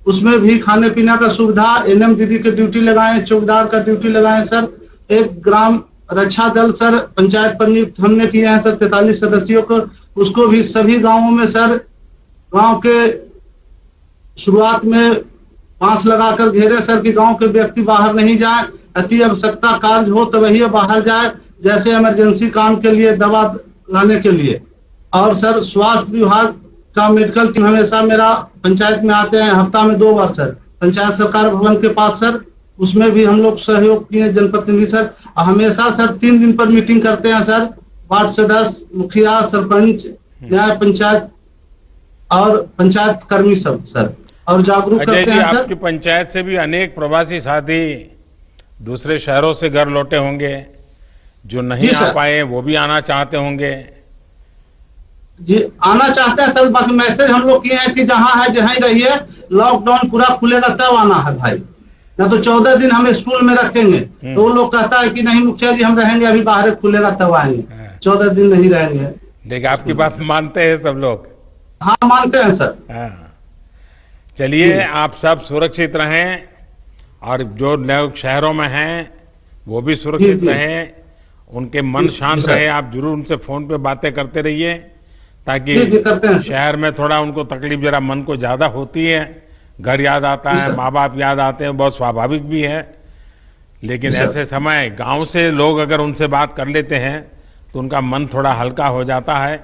उसमें भी खाने पीने का सुविधा, एनएम दीदी की ड्यूटी लगाए, चौकीदार का ड्यूटी लगाए सर। एक ग्राम रक्षा दल सर पंचायत पर नियुक्त हमने किए हैं सर 43 सदस्यों को, उसको भी सभी गांवों में सर, गांव के शुरुआत में बांस लगाकर घेरे सर कि गांव के व्यक्ति बाहर नहीं जाए, अति आवश्यकता कार्य हो तो वही बाहर जाए, जैसे इमरजेंसी काम के लिए, दवा लाने के लिए। और सर स्वास्थ्य विभाग का मेडिकल टीम हमेशा मेरा पंचायत में आते हैं, हफ्ता में 2 बार सर, पंचायत सरकार भवन के पास सर, उसमें भी हम लोग सहयोग किए जनप्रतिनिधि सर। हमेशा सर 3 दिन पर मीटिंग करते हैं सर, वार्ड सदस्य, मुखिया, सरपंच, न्याय पंचायत और पंचायत कर्मी सब सर, और जागरूक अजय करते जी, हैं आपकी सर। पंचायत से भी अनेक प्रवासी साथी दूसरे शहरों से घर लौटे होंगे, जो नहीं जी आ सर। पाए वो भी आना चाहते होंगे। जी आना चाहते हैं सर, बाकी मैसेज हम लोग किए हैं कि जहां है जहां ही रहिए, लॉकडाउन पूरा खुलेगा तब आना है भाई, ना तो 14 दिन हम स्कूल में रखेंगे। तो वो लोग कहता है कि नहीं मुखिया जी हम रहेंगे, अभी बाहर खुलेगा तब आएंगे, 14 दिन नहीं रहेंगे। देखिए आपकी बात मानते हैं सब लोग। हाँ मानते हैं सर। हाँ, चलिए जी। आप सब सुरक्षित रहें, और जो लोग शहरों में हैं वो भी सुरक्षित जी, जी। रहें, उनके मन जी, शांत सर। रहे। आप जरूर उनसे फोन पे बातें करते रहिए, ताकि जी, जी, करते हैं सर। शहर में थोड़ा उनको तकलीफ जरा मन को ज्यादा होती है, घर याद आता जी, है, सर। माँ बाप याद आते हैं, बहुत स्वाभाविक भी है। लेकिन जी, सर। ऐसे समय गांव से लोग अगर उनसे बात कर लेते हैं तो उनका मन थोड़ा हल्का हो जाता है,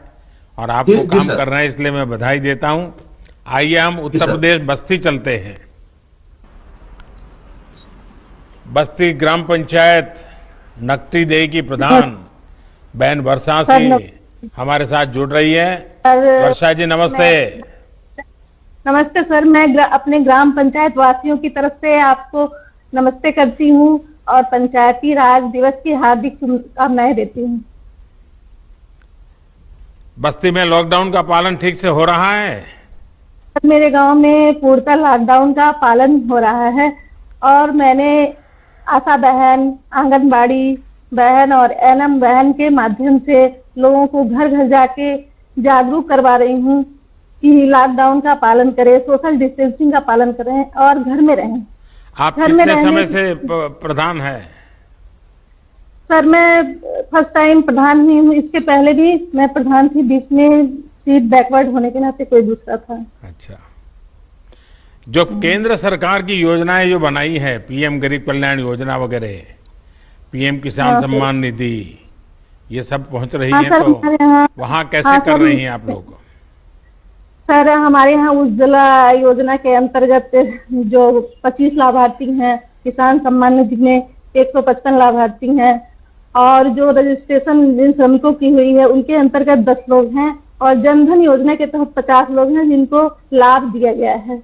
और आप जी, वो जी, काम सर। कर रहे हैं, इसलिए मैं बधाई देता हूं। आइए हम उत्तर सर। प्रदेश बस्ती चलते हैं। बस्ती ग्राम पंचायत नकटी देई की प्रधान बहन वर्षा सिंह हमारे साथ जुड़ रही है। वर्षा जी नमस्ते। नमस्ते सर, मैं अपने ग्राम पंचायत वासियों की तरफ से आपको नमस्ते करती हूँ और पंचायती राज दिवस की हार्दिक शुभकामनाएं देती हूँ। बस्ती में लॉकडाउन का पालन ठीक से हो रहा है? सर मेरे गांव में पूर्णतः लॉकडाउन का पालन हो रहा है, और मैंने आशा बहन, आंगनबाड़ी बहन और एनएम बहन के माध्यम से लोगों को घर घर जाके जागरूक करवा रही हूँ कि लॉकडाउन का पालन करें, सोशल डिस्टेंसिंग का पालन करें और घर में रहें। आप घर में कितने रहने समय की- से प्रधान है? सर मैं फर्स्ट टाइम प्रधान हुई हूँ, इसके पहले भी मैं प्रधान थी, बीच में सीट बैकवर्ड होने के नाते कोई दूसरा था। अच्छा, जो केंद्र सरकार की योजनाएं जो बनाई है, पीएम गरीब कल्याण योजना वगैरह, पीएम किसान हाँ, सम्मान निधि, ये सब पहुंच रही हाँ है, सर, तो हमारे यहाँ वहां कैसे हाँ, कर सर, रही हैं आप लोग? सर हमारे यहाँ उज्ज्वला योजना के अंतर्गत जो 25 लाभार्थी हैं, किसान सम्मान निधि में 155 लाभार्थी हैं, और जो रजिस्ट्रेशन जिन श्रमिकों की हुई है उनके अंतर्गत 10 लोग हैं, और जनधन योजना के तहत 50 लोग हैं जिनको लाभ दिया गया है।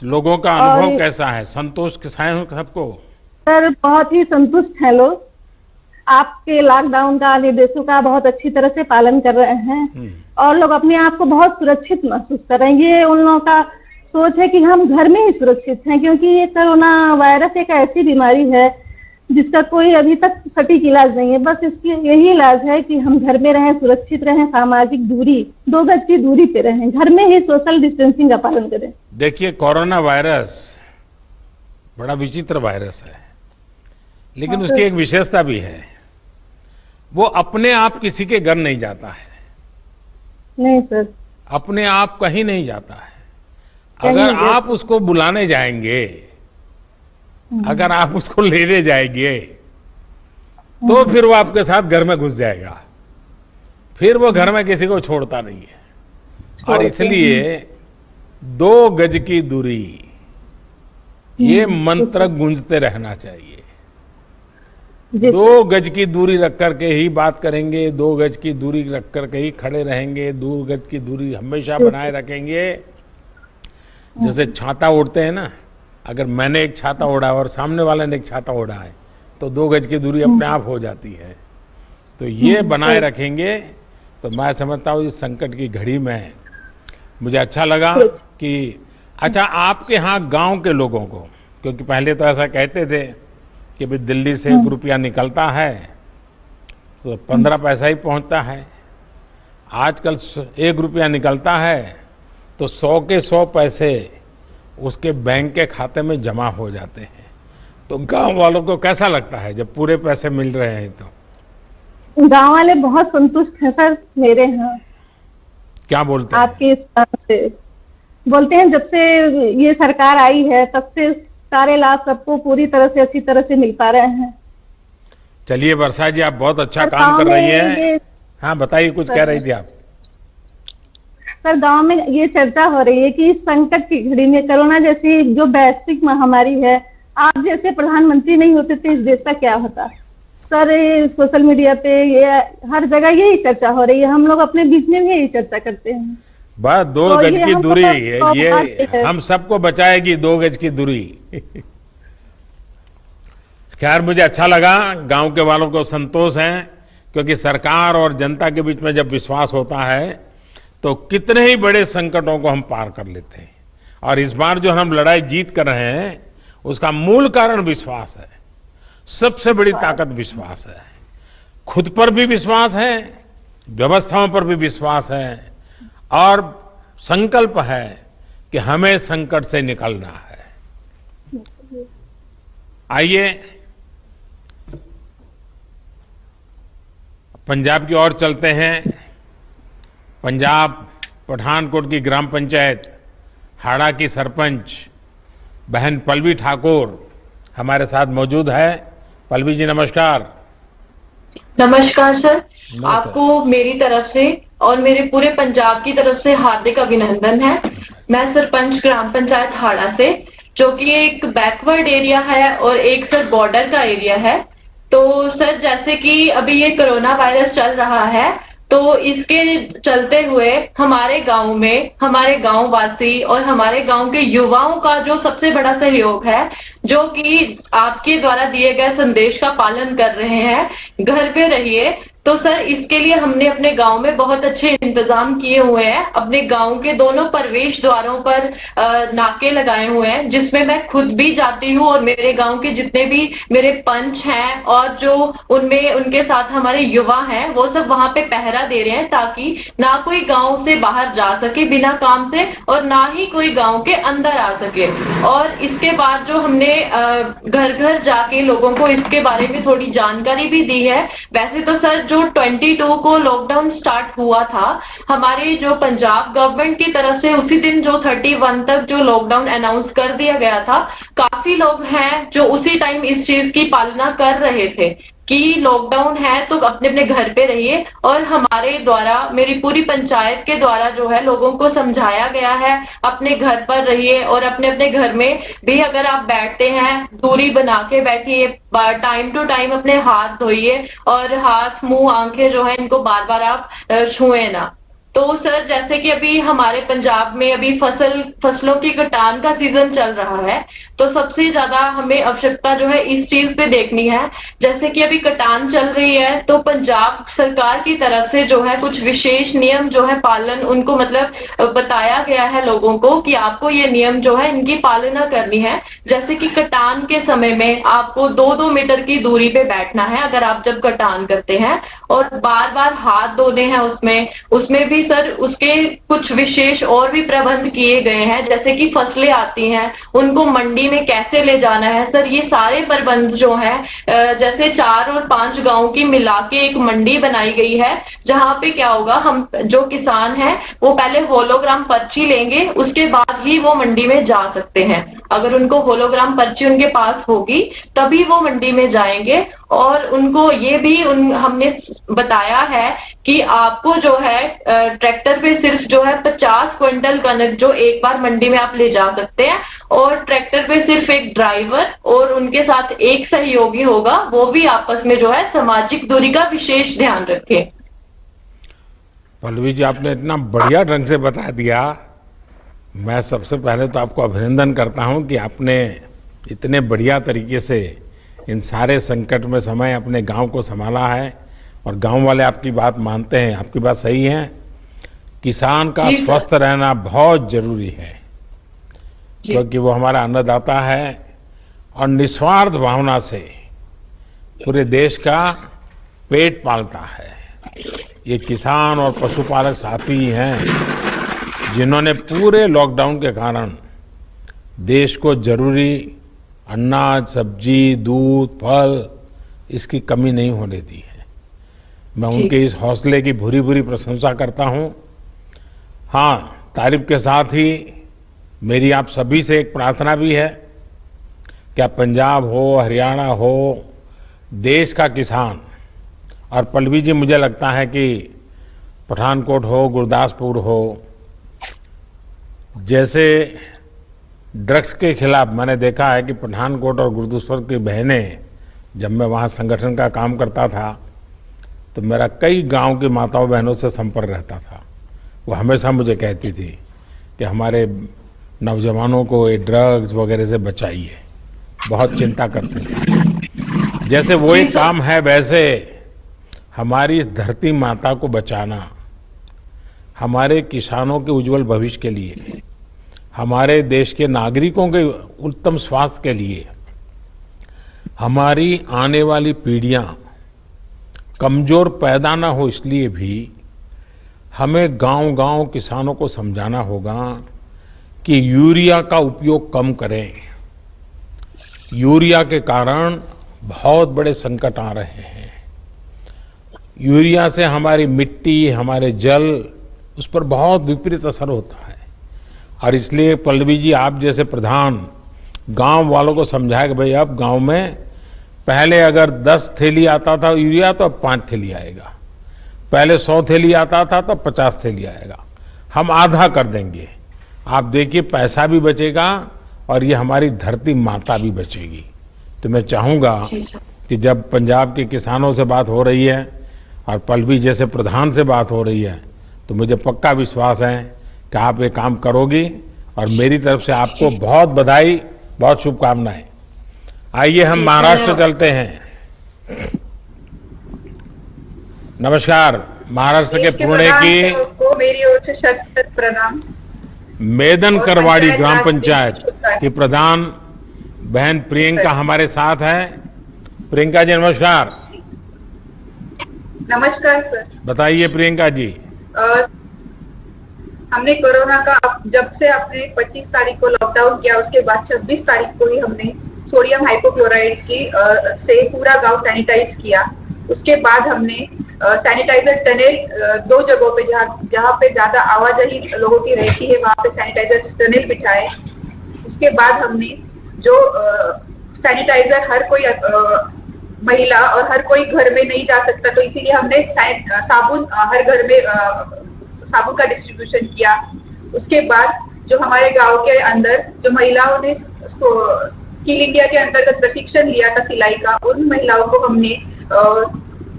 लोगों का अनुभव और- कैसा है? संतोष के साथ हो सबको? सर बहुत ही संतुष्ट हैं लोग, आपके लॉकडाउन का निर्देशों का बहुत अच्छी तरह से पालन कर रहे हैं, और लोग अपने आप को बहुत सुरक्षित महसूस कर रहे हैं। ये उन लोगों का सोच है कि हम घर में ही सुरक्षित हैं, क्योंकि ये कोरोना वायरस एक ऐसी बीमारी है जिसका कोई अभी तक सटीक इलाज नहीं है। बस इसकी यही इलाज है कि हम घर में रहें, सुरक्षित रहें, सामाजिक दूरी 2 गज की दूरी पे रहें, घर में ही सोशल डिस्टेंसिंग का पालन करें। देखिए, कोरोना वायरस बड़ा विचित्र वायरस है, लेकिन हाँ, उसकी एक विशेषता भी है, वो अपने आप किसी के घर नहीं जाता है, नहीं सर, अपने आप कहीं नहीं जाता है। कहीं अगर नहीं आप उसको बुलाने जाएंगे, अगर आप उसको लेने जाएंगे, तो फिर वो आपके साथ घर में घुस जाएगा, फिर वो घर में किसी को छोड़ता नहीं है। और इसलिए 2 गज की दूरी, ये मंत्र गूंजते रहना चाहिए। जी 2 गज की दूरी रख करके ही बात करेंगे, 2 गज की दूरी रख करके ही खड़े रहेंगे, 2 गज की दूरी हमेशा बनाए रखेंगे। जैसे छाता ओढ़ते हैं ना, अगर मैंने एक छाता ओढ़ा और सामने वाले ने एक छाता ओढ़ा है, तो 2 गज की दूरी अपने आप हो जाती है। तो ये बनाए रखेंगे तो मैं समझता हूँ इस संकट की घड़ी में मुझे अच्छा लगा कि अच्छा, आपके यहाँ गांव के लोगों को, क्योंकि पहले तो ऐसा कहते थे कि भाई दिल्ली से 1 रुपया निकलता है तो 15 पैसा ही पहुंचता है। आजकल 1 रुपया निकलता है तो 100 के 100 पैसे उसके बैंक के खाते में जमा हो जाते हैं। तो गांव वालों को कैसा लगता है जब पूरे पैसे मिल रहे हैं? तो गांव वाले बहुत संतुष्ट हैं सर मेरे यहाँ। क्या बोलते हैं? आपके इस काम से बोलते हैं जब से ये सरकार आई है तब से सारे लाभ सबको पूरी तरह से अच्छी तरह से मिल पा रहे हैं। चलिए वर्षा जी, आप बहुत अच्छा सर, काम गाँव कर रही में हैं। हाँ बताइए, कुछ कह रही थी आप। सर, गांव में ये चर्चा हो रही है कि इस संकट की घड़ी में कोरोना जैसी जो वैश्विक महामारी है, आप जैसे प्रधानमंत्री नहीं होते तो इस देश का क्या होता। सर, ये सोशल मीडिया पे ये हर जगह यही चर्चा हो रही है, हम लोग अपने बीच में भी यही चर्चा करते हैं। बस 2 तो गज ये की हमको दूरी तो ये हम सबको बचाएगी, 2 गज की दूरी। खैर, मुझे अच्छा लगा, गांव के वालों को संतोष है, क्योंकि सरकार और जनता के बीच में जब विश्वास होता है तो कितने ही बड़े संकटों को हम पार कर लेते हैं। और इस बार जो हम लड़ाई जीत कर रहे हैं उसका मूल कारण विश्वास है। सबसे बड़ी ताकत विश्वास है। खुद पर भी विश्वास है, व्यवस्थाओं पर भी विश्वास है, और संकल्प है कि हमें संकट से निकलना है। आइए पंजाब की ओर चलते हैं। पंजाब पठानकोट की ग्राम पंचायत हाड़ा की सरपंच बहन पल्लवी ठाकुर हमारे साथ मौजूद है। पल्लवी जी नमस्कार। नमस्कार सर, आपको मेरी तरफ से और मेरे पूरे पंजाब की तरफ से हार्दिक अभिनंदन है। मैं सरपंच ग्राम पंचायत हाड़ा से, जो कि एक बैकवर्ड एरिया है और एक सर बॉर्डर का एरिया है। तो सर, जैसे कि अभी ये कोरोना वायरस चल रहा है, तो इसके चलते हुए हमारे गांव में हमारे गांव वासी और हमारे गांव के युवाओं का जो सबसे बड़ा सहयोग है, जो कि आपके द्वारा दिए गए संदेश का पालन कर रहे हैं, घर पे रहिए। तो सर, इसके लिए हमने अपने गांव में बहुत अच्छे इंतजाम किए हुए हैं। अपने गांव के दोनों प्रवेश द्वारों पर नाके लगाए हुए हैं, जिसमें मैं खुद भी जाती हूँ और मेरे गांव के जितने भी मेरे पंच हैं और जो उनमें उनके साथ हमारे युवा हैं, वो सब वहां पे पहरा दे रहे हैं, ताकि ना कोई गांव से बाहर जा सके बिना काम से और ना ही कोई गांव के अंदर आ सके। और इसके बाद जो हमने घर घर जाके लोगों को इसके बारे में थोड़ी जानकारी भी दी है। वैसे तो सर, जो 22 को लॉकडाउन स्टार्ट हुआ था हमारे जो पंजाब गवर्नमेंट की तरफ से, उसी दिन जो 31 तक जो लॉकडाउन अनाउंस कर दिया गया था, काफी लोग हैं जो उसी टाइम इस चीज की पालना कर रहे थे कि लॉकडाउन है तो अपने अपने घर पे रहिए। और हमारे द्वारा, मेरी पूरी पंचायत के द्वारा जो है लोगों को समझाया गया है अपने घर पर रहिए, और अपने अपने घर में भी अगर आप बैठते हैं दूरी बना के बैठिए, टाइम टू टाइम अपने हाथ धोइए, और हाथ मुंह आंखें जो है इनको बार बार आप छुए ना। तो सर, जैसे कि अभी हमारे पंजाब में अभी फसलों की कटान का सीजन चल रहा है, तो सबसे ज्यादा हमें आवश्यकता जो है इस चीज पे देखनी है। जैसे कि अभी कटान चल रही है, तो पंजाब सरकार की तरफ से जो है कुछ विशेष नियम जो है पालन उनको मतलब बताया गया है लोगों को कि आपको ये नियम जो है इनकी पालना करनी है। जैसे कि कटान के समय में आपको 2-2 मीटर की दूरी पे बैठना है अगर आप जब कटान करते हैं, और बार बार हाथ धोने हैं। उसमें भी सर उसके कुछ विशेष और भी प्रबंध किए गए हैं। जैसे कि फसलें आती हैं, उनको मंडी में कैसे ले जाना है सर, ये सारे प्रबंध जो हैं, जैसे 4 और 5 गांव की मिला के एक मंडी बनाई गई है, जहां पे क्या होगा, हम जो किसान हैं वो पहले होलोग्राम पर्ची लेंगे, उसके बाद ही वो मंडी में जा सकते हैं। अगर उनको होलोग्राम पर्ची उनके पास होगी तभी वो मंडी में जाएंगे। और उनको ये भी हमने बताया है कि आपको जो है ट्रैक्टर पे सिर्फ जो है 50 क्विंटल कनक जो एक बार मंडी में आप ले जा सकते हैं, और ट्रैक्टर पे सिर्फ एक ड्राइवर और उनके साथ एक सहयोगी होगा, वो भी आपस में जो है सामाजिक दूरी का विशेष ध्यान रखें। पल्लवी जी, आपने इतना बढ़िया ढंग से बता दिया। मैं सबसे पहले तो आपको अभिनंदन करता हूं कि आपने इतने बढ़िया तरीके से इन सारे संकट में समय अपने गांव को संभाला है, और गांव वाले आपकी बात मानते हैं। आपकी बात सही है, किसान का स्वस्थ रहना बहुत जरूरी है। क्योंकि वो हमारा अन्नदाता है और निस्वार्थ भावना से पूरे देश का पेट पालता है। ये किसान और पशुपालक साथी ही हैं जिन्होंने पूरे लॉकडाउन के कारण देश को जरूरी अनाज, सब्जी, दूध, फल इसकी कमी नहीं होने दी है। मैं उनके इस हौसले की भूरी भूरी प्रशंसा करता हूं। हाँ, तारीफ के साथ ही मेरी आप सभी से एक प्रार्थना भी है कि आप पंजाब हो, हरियाणा हो, देश का किसान, और पल्लवी जी मुझे लगता है कि पठानकोट हो, गुरदासपुर हो, जैसे ड्रग्स के खिलाफ मैंने देखा है कि पठानकोट और गुरदासपुर की बहनें, जब मैं वहां संगठन का काम करता था तो मेरा कई गांव की माताओं बहनों से संपर्क रहता था। वो हमेशा मुझे कहती थी कि हमारे नौजवानों को ये ड्रग्स वगैरह से बचाइए, बहुत चिंता करते थे। जैसे वो एक काम है, वैसे हमारी इस धरती माता को बचाना, हमारे किसानों के उज्जवल भविष्य के लिए, हमारे देश के नागरिकों के उत्तम स्वास्थ्य के लिए, हमारी आने वाली पीढ़ियां कमजोर पैदा ना हो, इसलिए भी हमें गांव-गांव किसानों को समझाना होगा कि यूरिया का उपयोग कम करें। यूरिया के कारण बहुत बड़े संकट आ रहे हैं। यूरिया से हमारी मिट्टी, हमारे जल, उस पर बहुत विपरीत असर होता है। और इसलिए पल्लवी जी, आप जैसे प्रधान गांव वालों को समझाए कि भाई अब गांव में पहले अगर 10 थैली आता था यूरिया तो अब 5 थैली आएगा, पहले 100 थैली आता था तो 50 थैली आएगा, हम आधा कर देंगे। आप देखिए पैसा भी बचेगा और ये हमारी धरती माता भी बचेगी। तो मैं चाहूंगा कि जब पंजाब के किसानों से बात हो रही है और पल्लवी जैसे प्रधान से बात हो रही है तो मुझे पक्का विश्वास है कि आप ये काम करोगी, और मेरी तरफ से आपको बहुत बधाई, बहुत शुभकामनाएं। आइए हम महाराष्ट्र चलते हैं। नमस्कार, महाराष्ट्र के पुणे की मेरी ओर से शत प्रणाम। मेदन करवाड़ी ग्राम पंचायत की प्रधान बहन प्रियंका हमारे साथ है। प्रियंका जी नमस्कार। नमस्कार सर। बताइए प्रियंका जी। हमने कोरोना का जब से आपने 25 तारीख को लॉकडाउन किया, उसके बाद 26 तारीख को ही हमने सोडियम हाइपोक्लोराइड की से पूरा गांव सैनिटाइज किया। उसके बाद हमने सैनिटाइजर टनल 2 जगहों पे जहाँ पे ज्यादा आवाजाही लोगों की रहती है वहां पे सैनिटाइजर टनल बिठाए। उसके बाद हमने जो सैनिटाइजर हर कोई महिला और हर कोई घर में नहीं जा सकता, तो इसीलिए हमने साबुन हर घर में साबुन का डिस्ट्रीब्यूशन किया। उसके बाद जो हमारे गांव के अंदर जो महिलाओं ने स्किल इंडिया के अंतर्गत प्रशिक्षण लिया था सिलाई का, उन महिलाओं को हमने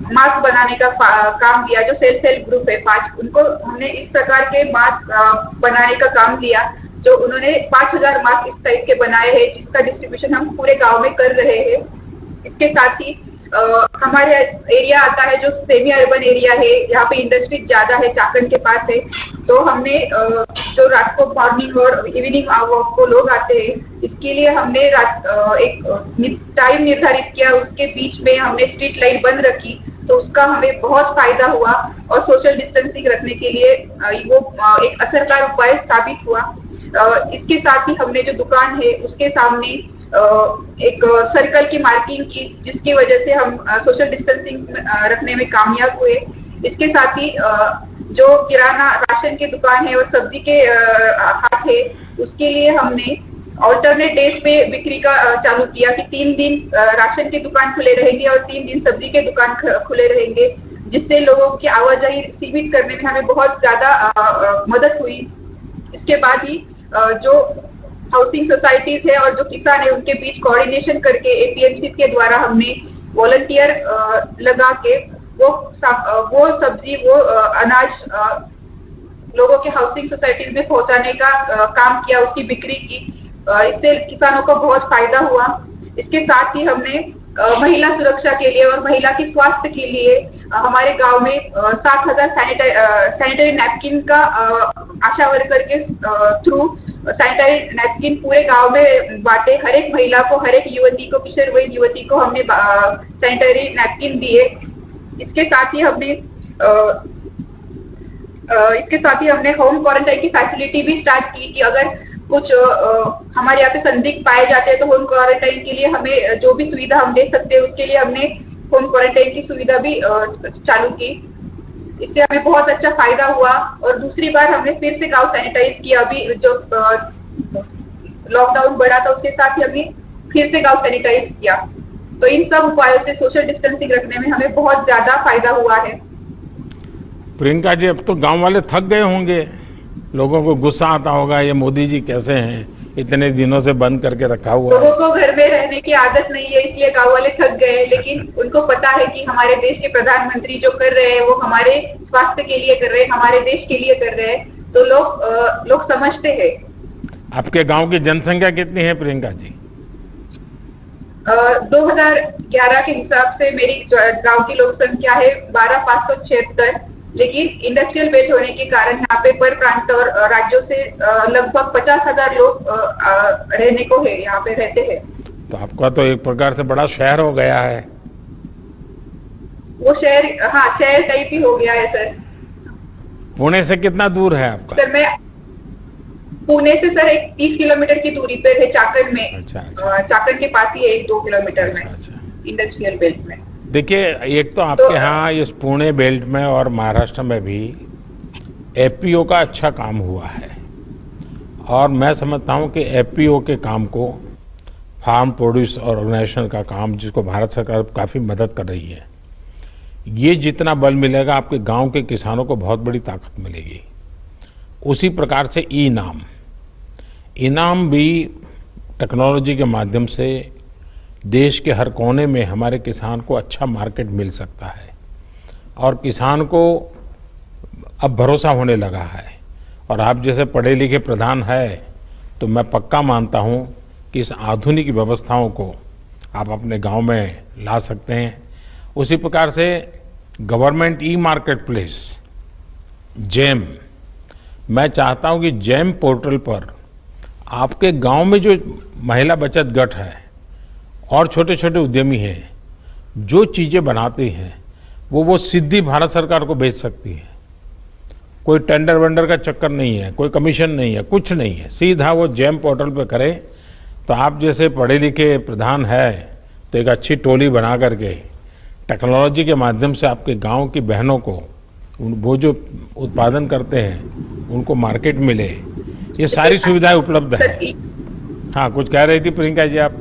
मास्क बनाने का काम दिया। जो सेल्फ हेल्प ग्रुप है 5, उनको हमने इस प्रकार के मास्क बनाने का काम दिया, जो उन्होंने 5000 मास्क इस टाइप के बनाए हैं, जिसका डिस्ट्रीब्यूशन हम पूरे गांव में कर रहे हैं। इसके साथ ही हमारे एरिया आता है जो सेमी अर्बन एरिया है, यहाँ पे इंडस्ट्री ज्यादा है, चाकन के पास है, तो हमने जो रात को मॉर्निंग और इवनिंग वॉक को लोग आते हैं, इसके लिए हमने एक टाइम निर्धारित किया, उसके बीच में हमने स्ट्रीट लाइट बंद रखी, तो उसका हमें बहुत फायदा हुआ और सोशल डिस्टेंसिंग रखने के लिए वो एक असरदार उपाय साबित हुआ। इसके साथ ही हमने जो दुकान है उसके सामने एक सर्कल की मार्किंग की, जिसकी वजह से हम सोशल डिस्टेंसिंग रखने में कामयाब हुए। इसके साथ ही जो किराना राशन की दुकान है और सब्जी के हाट है, उसके लिए हमने ऑल्टरनेट डेज पे बिक्री का चालू किया कि 3 दिन राशन की दुकान खुले रहेंगे और 3 दिन सब्जी के दुकान खुले रहेंगे, जिससे लोगों की आवाजाही सीमित करने में हमें बहुत ज्यादा मदद हुई। इसके बाद ही जो हाउसिंग सोसाइटीज है और जो किसान है उनके बीच कोऑर्डिनेशन करके एपीएमसी के द्वारा हमने वॉलंटियर लगा के वो सब्जी वो अनाज लोगों के हाउसिंग सोसाइटीज में पहुंचाने का काम किया, उसकी बिक्री की। इससे किसानों को बहुत फायदा हुआ। इसके साथ ही हमने महिला सुरक्षा के लिए और महिला के स्वास्थ्य के लिए हमारे गांव में 7,000 सैनिटरी नैपकिन का आशा वर्कर के थ्रू सैनिटरी नैपकिन पूरे गांव में बांटे। हर एक महिला को, हर एक युवती को, किशोरवयीन युवती को हमने सैनिटरी नैपकिन दिए। इसके साथ ही हमने होम क्वारंटाइन की फैसिलिटी भी स्टार्ट की कि अगर कुछ हमारे यहाँ पे संदिग्ध पाए जाते हैं तो होम क्वारंटाइन के लिए हमें जो भी सुविधा हम दे सकते हैं उसके लिए हमने होम क्वारंटाइन की सुविधा भी चालू की। इससे हमें बहुत अच्छा फायदा हुआ। और दूसरी बार हमने फिर से गांव सैनिटाइज किया। अभी जो लॉकडाउन बढ़ा था उसके साथ ही हमने फिर से गांव सैनिटाइज किया। तो इन सब उपायों से सोशल डिस्टेंसिंग रखने में हमें बहुत ज्यादा फायदा हुआ है। प्रियंका जी, अब तो गांव वाले थक गए होंगे, लोगों को गुस्सा आता होगा, ये मोदी जी कैसे हैं, इतने दिनों से बंद करके रखा हुआ है। लोगों को घर में रहने की आदत नहीं है, इसलिए गांव वाले थक गए। लेकिन उनको पता है कि हमारे देश के प्रधानमंत्री जो कर रहे हैं वो हमारे स्वास्थ्य के लिए कर रहे हैं, हमारे देश के लिए कर रहे हैं, तो लोग समझते हैं। आपके गांव की जनसंख्या कितनी है प्रियंका जी? 2011 के हिसाब से मेरी गांव की लोक संख्या है 12,576, लेकिन इंडस्ट्रियल बेल्ट होने के कारण यहाँ पे पर प्रांत और राज्यों से लगभग 50,000 लोग रहने को है, यहाँ पे रहते हैं। तो आपका तो एक प्रकार से बड़ा शहर हो गया है। वो शहर, हाँ, शहर टाइप ही हो गया है सर। पुणे से कितना दूर है आपका? सर मैं पुणे से सर 30 किलोमीटर की दूरी पे है, चाकन में। अच्छा। चाकन के पास ही है, 1-2 किलोमीटर में, इंडस्ट्रियल बेल्ट में। देखिए, एक तो आपके यहाँ इस पुणे बेल्ट में और महाराष्ट्र में भी एफपीओ का अच्छा काम हुआ है, और मैं समझता हूँ कि एफपीओ के काम को, फार्म प्रोड्यूस ऑर्गेनाइजेशन का काम, जिसको भारत सरकार काफी मदद कर रही है, ये जितना बल मिलेगा आपके गांव के किसानों को बहुत बड़ी ताकत मिलेगी। उसी प्रकार से इनाम भी टेक्नोलॉजी के माध्यम से देश के हर कोने में हमारे किसान को अच्छा मार्केट मिल सकता है, और किसान को अब भरोसा होने लगा है। और आप जैसे पढ़े लिखे प्रधान है तो मैं पक्का मानता हूं कि इस आधुनिक व्यवस्थाओं को आप अपने गांव में ला सकते हैं। उसी प्रकार से government e market place GeM, मैं चाहता हूं कि जेम पोर्टल पर आपके गांव में जो महिला बचत गट है और छोटे छोटे उद्यमी हैं, जो चीजें बनाते हैं वो सीधी भारत सरकार को बेच सकती है। कोई टेंडर वेंडर का चक्कर नहीं है, कोई कमीशन नहीं है, कुछ नहीं है, सीधा वो जेम पोर्टल पे करे। तो आप जैसे पढ़े लिखे प्रधान है तो एक अच्छी टोली बना करके टेक्नोलॉजी के माध्यम से आपके गांव की बहनों को वो जो उत्पादन करते हैं उनको मार्केट मिले, ये सारी सुविधाएं उपलब्ध है। हाँ, कुछ कह रही थी प्रियंका जी आप?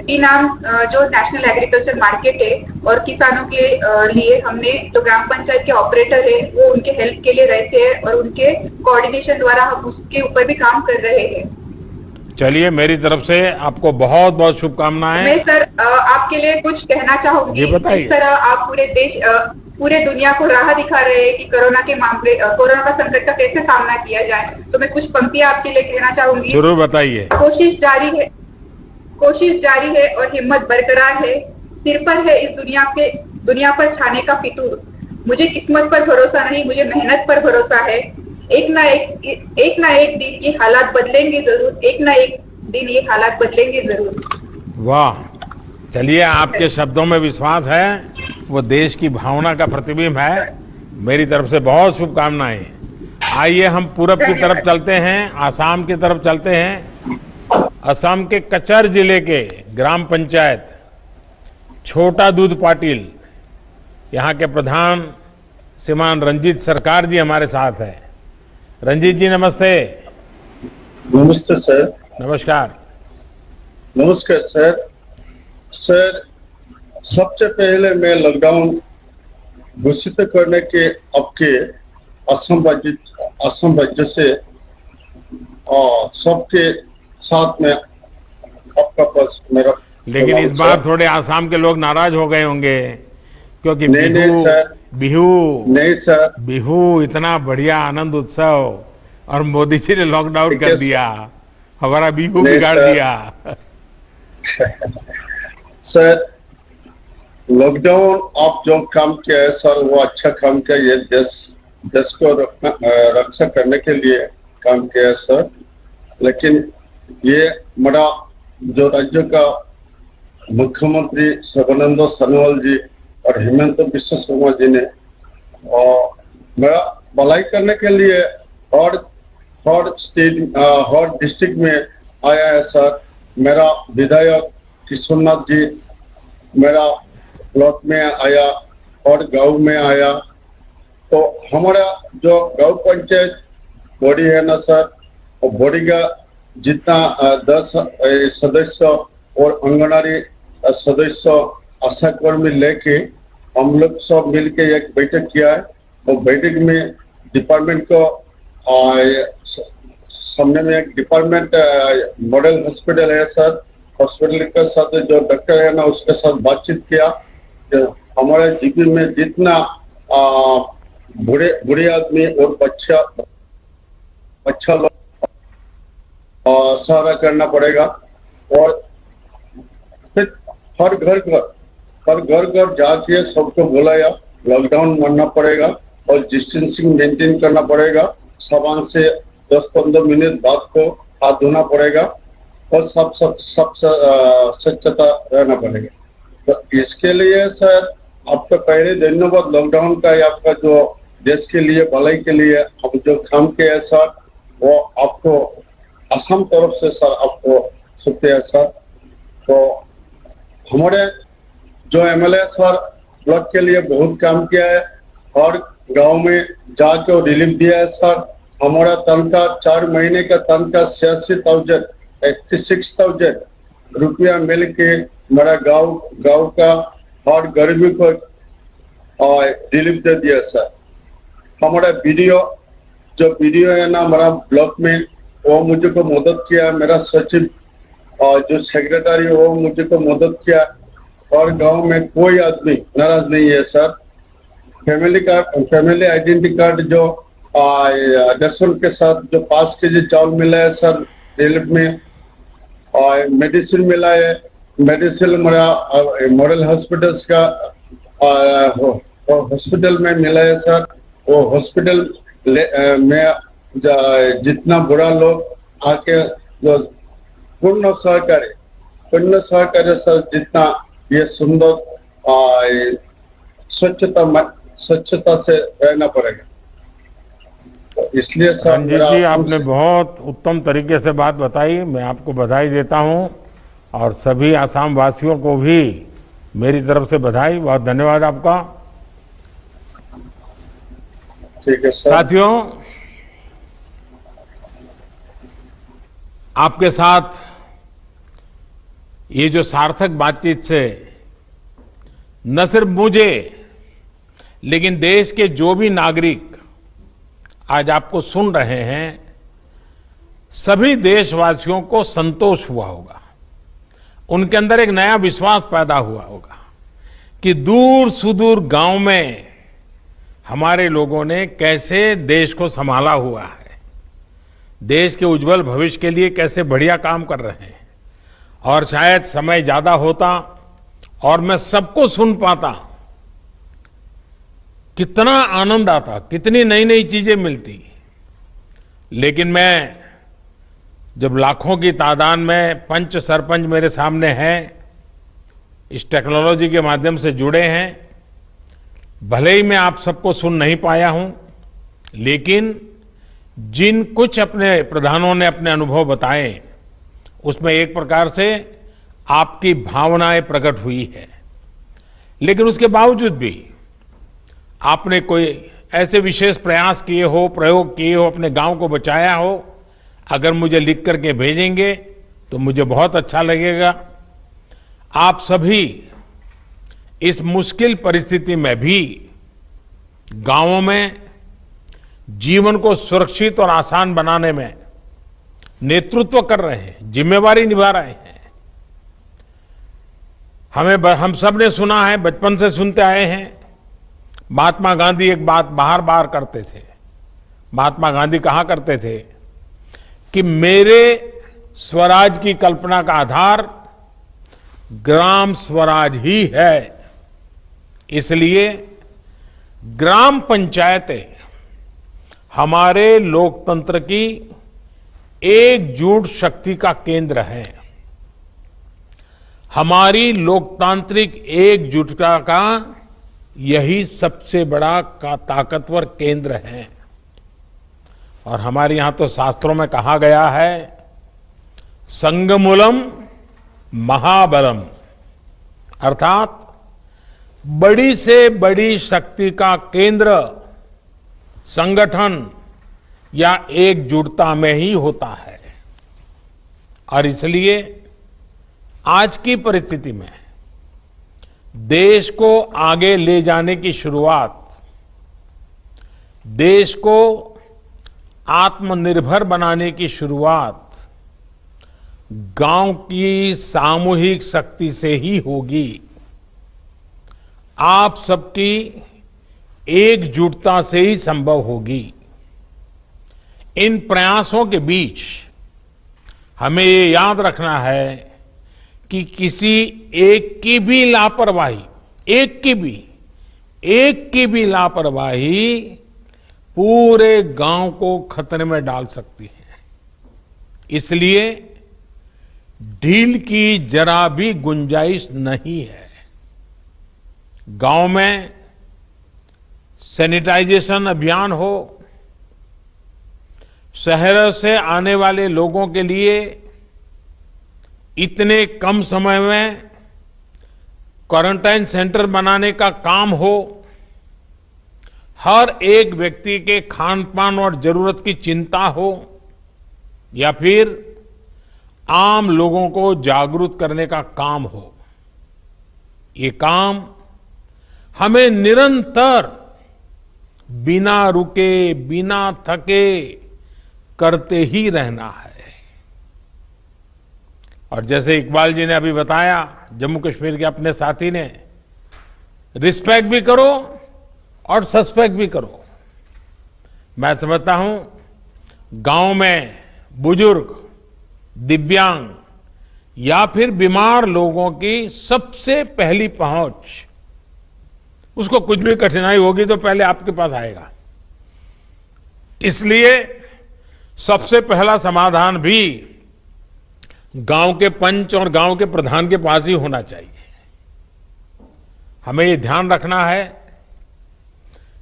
इनाम जो नेशनल एग्रीकल्चर मार्केट है और किसानों के लिए हमने जो ग्राम पंचायत के ऑपरेटर है वो उनके हेल्प के लिए रहते हैं, और उनके कोऑर्डिनेशन द्वारा हम उसके ऊपर भी काम कर रहे हैं। चलिए, मेरी तरफ से आपको बहुत बहुत शुभकामनाएं। मैं सर आपके लिए कुछ कहना चाहूंगी। इस तरह आप पूरे दुनिया को राह दिखा रहे हैं कि कोरोना का संकट का कैसे सामना किया जाए, तो मैं कुछ पंक्तियां आपके लिए कहना चाहूंगी। जरूर बताइए। कोशिश जारी है और हिम्मत बरकरार है, सिर पर है इस दुनिया पर छाने का फितूर। मुझे किस्मत पर भरोसा नहीं, मुझे मेहनत पर भरोसा है। एक ना एक दिन ये हालात बदलेंगे जरूर, एक ना एक दिन ये हालात बदलेंगे जरूर। वाह, चलिए, आपके शब्दों में विश्वास है, वो देश की भावना का प्रतिबिंब है। मेरी तरफ से बहुत शुभकामनाएं। आइए हम पूरब की तरफ चलते हैं, आसाम की तरफ चलते हैं। असम के कचर जिले के ग्राम पंचायत छोटा दूध पाटिल, यहाँ के प्रधान श्रीमान रंजीत सरकार जी हमारे साथ हैं। रंजीत जी नमस्ते। नमस्ते सर। नमस्कार। नमस्कार सर। सर, सबसे पहले मैं लॉकडाउन घोषित करने के आपके असम राज्य से सबके साथ में आपका पास मेरा, लेकिन इस बार थोड़े आसाम के लोग नाराज हो गए होंगे क्योंकि बिहू इतना बढ़िया आनंद उत्सव और मोदी जी ने लॉकडाउन कर दिया, हमारा बिहू बिगाड़ दिया। सर, लॉकडाउन आप जो काम किया है सर, वो अच्छा काम किया। ये देश को रक्षा करने के लिए काम किया है सर। लेकिन ये हमारा जो राज्य का मुख्यमंत्री सर्बानंद सोनोवाल जी और हेमंत बिश्व शर्मा जी ने मेरा भलाई करने के लिए हर स्टेट हर डिस्ट्रिक्ट में आया है सर। मेरा विधायक किशोरनाथ जी मेरा ब्लॉक में आया और गांव में आया। तो हमारा जो गांव पंचायत बॉडी है ना सर, वो बॉडी का जितना 10 सदस्य और आंगनबाड़ी सदस्य आशा कर्मी लेके हम लोग सब मिलके एक बैठक किया है। और बैठक में डिपार्टमेंट को सामने में एक डिपार्टमेंट मॉडल हॉस्पिटल है सर, हॉस्पिटल के साथ जो डॉक्टर है ना उसके साथ बातचीत किया। हमारे जीपी में जितना बूढ़े आदमी और बच्चा लोग सहारा करना पड़ेगा। और फिर हर घर जाके सबको बुलाया, लॉकडाउन मानना पड़ेगा और डिस्टेंसिंग मेंटेन करना पड़ेगा। साबुन से 10-15 मिनट बाद को हाथ धोना पड़ेगा और सब स्वच्छता रहना पड़ेगा। तो इसके लिए सर आपका पहले धन्यवाद। लॉकडाउन का आपका जो देश के लिए भलाई के लिए आप जो काम किया है सर, वो आपको असम तरफ से सर आपको शुक्रिया सर। तो हमारे जो एमएलए सर ब्लॉक के लिए बहुत काम किया है और गांव में जाके रिलीफ दिया है सर। हमारा तनख्वाह 4 महीने का तनख्वाह 86,000 रुपया मिल के हमारा गांव का हर गरीबी को रिलीफ दे दिया सर। हमारा वीडियो है ना हमारा ब्लॉक में, वो मुझे को मदद किया। मेरा सचिव और जो सेक्रेटरी वो मुझे को मदद किया। और गांव में कोई आदमी नाराज नहीं है सर। फैमिली आइडेंटिटी कार्ड जो रेशन के साथ जो 5 केजी चावल मिला है सर रिलीफ में, और मेडिसिन मिला है। मेडिसिन हमारा मॉडल हॉस्पिटल्स का हॉस्पिटल में मिला है सर। वो हॉस्पिटल में जितना बुरा लोग आके जो पूर्ण सहकार्य सर, जितना ये सुंदर स्वच्छता से रहना पड़ेगा। तो इसलिए सर रंजीत जी आपने बहुत उत्तम तरीके से बात बताई, मैं आपको बधाई देता हूं और सभी आसाम वासियों को भी मेरी तरफ से बधाई। बहुत धन्यवाद आपका। ठीक है सर। साथियों, आपके साथ ये जो सार्थक बातचीत से न सिर्फ मुझे लेकिन देश के जो भी नागरिक आज आपको सुन रहे हैं, सभी देशवासियों को संतोष हुआ होगा। उनके अंदर एक नया विश्वास पैदा हुआ होगा कि दूर सुदूर गांव में हमारे लोगों ने कैसे देश को संभाला हुआ है, देश के उज्जवल भविष्य के लिए कैसे बढ़िया काम कर रहे हैं। और शायद समय ज्यादा होता और मैं सबको सुन पाता, कितना आनंद आता, कितनी नई नई चीजें मिलती। लेकिन मैं जब लाखों की तादाद में पंच सरपंच मेरे सामने हैं, इस टेक्नोलॉजी के माध्यम से जुड़े हैं, भले ही मैं आप सबको सुन नहीं पाया हूं, लेकिन जिन कुछ अपने प्रधानों ने अपने अनुभव बताए, उसमें एक प्रकार से आपकी भावनाएं प्रकट हुई है। लेकिन उसके बावजूद भी आपने कोई ऐसे विशेष प्रयास किए हो, प्रयोग किए हो, अपने गांव को बचाया हो, अगर मुझे लिख करके भेजेंगे तो मुझे बहुत अच्छा लगेगा। आप सभी इस मुश्किल परिस्थिति में भी गांवों में जीवन को सुरक्षित और आसान बनाने में नेतृत्व कर रहे हैं, जिम्मेवारी निभा रहे हैं। हम सब ने सुना है, बचपन से सुनते आए हैं, महात्मा गांधी एक बात बार बार करते थे। महात्मा गांधी कहा करते थे कि मेरे स्वराज की कल्पना का आधार ग्राम स्वराज ही है। इसलिए ग्राम पंचायतें हमारे लोकतंत्र की एकजुट शक्ति का केंद्र है। हमारी लोकतांत्रिक एकजुटता का यही सबसे बड़ा ताकतवर केंद्र है। और हमारे यहां तो शास्त्रों में कहा गया है, संगमूलम महाबलम, अर्थात बड़ी से बड़ी शक्ति का केंद्र संगठन या एकजुटता में ही होता है। और इसलिए आज की परिस्थिति में देश को आगे ले जाने की शुरुआत, देश को आत्मनिर्भर बनाने की शुरुआत गांव की सामूहिक शक्ति से ही होगी। आप सबकी एकजुटता से ही संभव होगी। इन प्रयासों के बीच हमें ये याद रखना है कि किसी एक की भी लापरवाही, एक की भी लापरवाही पूरे गांव को खतरे में डाल सकती है। इसलिए ढील की जरा भी गुंजाइश नहीं है। गांव में सैनिटाइजेशन अभियान हो, शहरों से आने वाले लोगों के लिए इतने कम समय में क्वारंटाइन सेंटर बनाने का काम हो, हर एक व्यक्ति के खान पान और जरूरत की चिंता हो, या फिर आम लोगों को जागरूक करने का काम हो, ये काम हमें निरंतर बिना रुके, बिना थके करते ही रहना है। और जैसे इकबाल जी ने अभी बताया, जम्मू कश्मीर के अपने साथी ने, रिस्पेक्ट भी करो और सस्पेक्ट भी करो। मैं समझता हूं गांव में बुजुर्ग, दिव्यांग या फिर बीमार लोगों की सबसे पहली पहुंच, उसको कुछ भी कठिनाई होगी तो पहले आपके पास आएगा। इसलिए सबसे पहला समाधान भी गांव के पंच और गांव के प्रधान के पास ही होना चाहिए। हमें ये ध्यान रखना है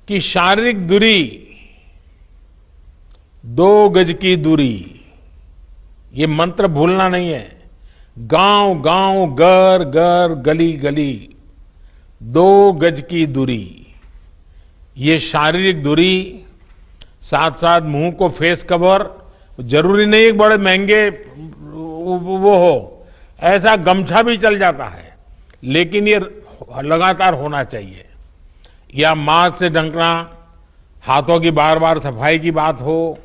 कि शारीरिक दूरी, 2 गज की दूरी, ये मंत्र भूलना नहीं है। गांव गांव, घर घर, गली गली, 2 गज की दूरी, ये शारीरिक दूरी, साथ साथ मुंह को फेस कवर, जरूरी नहीं एक बड़े महंगे वो हो, ऐसा गमछा भी चल जाता है, लेकिन ये लगातार होना चाहिए। या मास्क से ढकना, हाथों की बार बार सफाई की बात हो।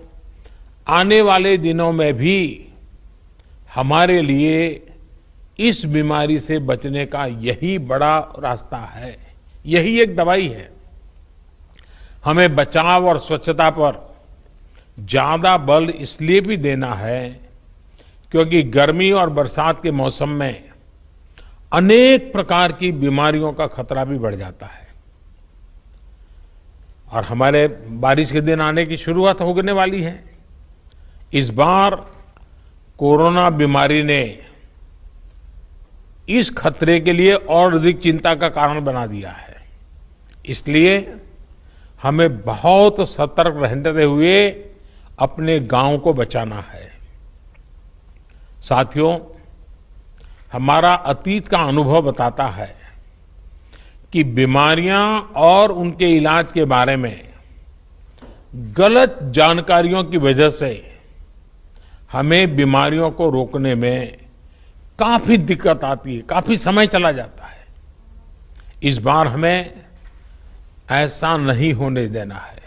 आने वाले दिनों में भी हमारे लिए इस बीमारी से बचने का यही बड़ा रास्ता है, यही एक दवाई है। हमें बचाव और स्वच्छता पर ज्यादा बल इसलिए भी देना है क्योंकि गर्मी और बरसात के मौसम में अनेक प्रकार की बीमारियों का खतरा भी बढ़ जाता है। और हमारे बारिश के दिन आने की शुरुआत होने वाली है। इस बार कोरोना बीमारी ने इस खतरे के लिए और अधिक चिंता का कारण बना दिया है। इसलिए हमें बहुत सतर्क रहते हुए अपने गांव को बचाना है। साथियों, हमारा अतीत का अनुभव बताता है कि बीमारियां और उनके इलाज के बारे में गलत जानकारियों की वजह से हमें बीमारियों को रोकने में काफी दिक्कत आती है, काफी समय चला जाता है। इस बार हमें ऐसा नहीं होने देना है।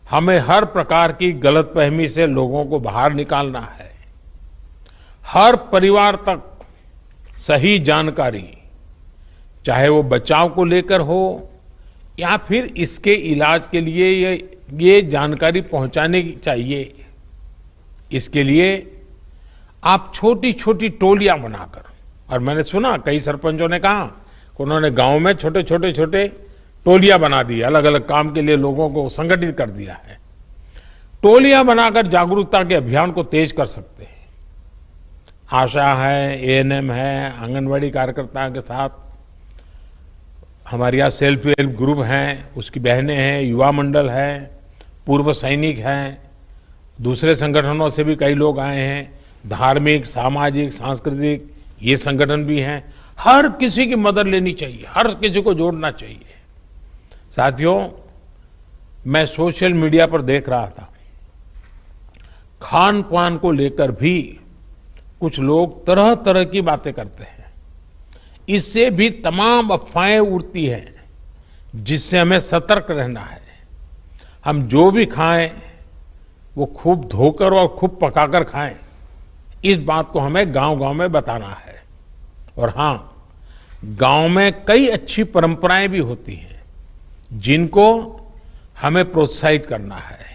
हमें हर प्रकार की गलतफहमी से लोगों को बाहर निकालना है। हर परिवार तक सही जानकारी, चाहे वो बचाव को लेकर हो या फिर इसके इलाज के लिए ये जानकारी पहुंचाने की चाहिए। इसके लिए आप छोटी छोटी टोलियां बनाकर और मैंने सुना कई सरपंचों ने कहा कि उन्होंने गांव में छोटे टोलियां बना दी, अलग अलग काम के लिए लोगों को संगठित कर दिया है। टोलियां बनाकर जागरूकता के अभियान को तेज कर सकते हैं। आशा है, एएनएम है, आंगनवाड़ी कार्यकर्ता के साथ हमारे यहाँ सेल्फ हेल्प ग्रुप हैं, उसकी बहनें हैं, युवा मंडल है, पूर्व सैनिक हैं, दूसरे संगठनों से भी कई लोग आए हैं, धार्मिक, सामाजिक, सांस्कृतिक ये संगठन भी हैं। हर किसी की मदद लेनी चाहिए, हर किसी को जोड़ना चाहिए। साथियों, मैं सोशल मीडिया पर देख रहा था, खान पान को लेकर भी कुछ लोग तरह तरह की बातें करते हैं। इससे भी तमाम अफवाहें उड़ती हैं, जिससे हमें सतर्क रहना है। हम जो भी खाएं वो खूब धोकर और खूब पकाकर खाएं, इस बात को हमें गांव-गांव में बताना है। और हां, गांव में कई अच्छी परंपराएं भी होती हैं, जिनको हमें प्रोत्साहित करना है।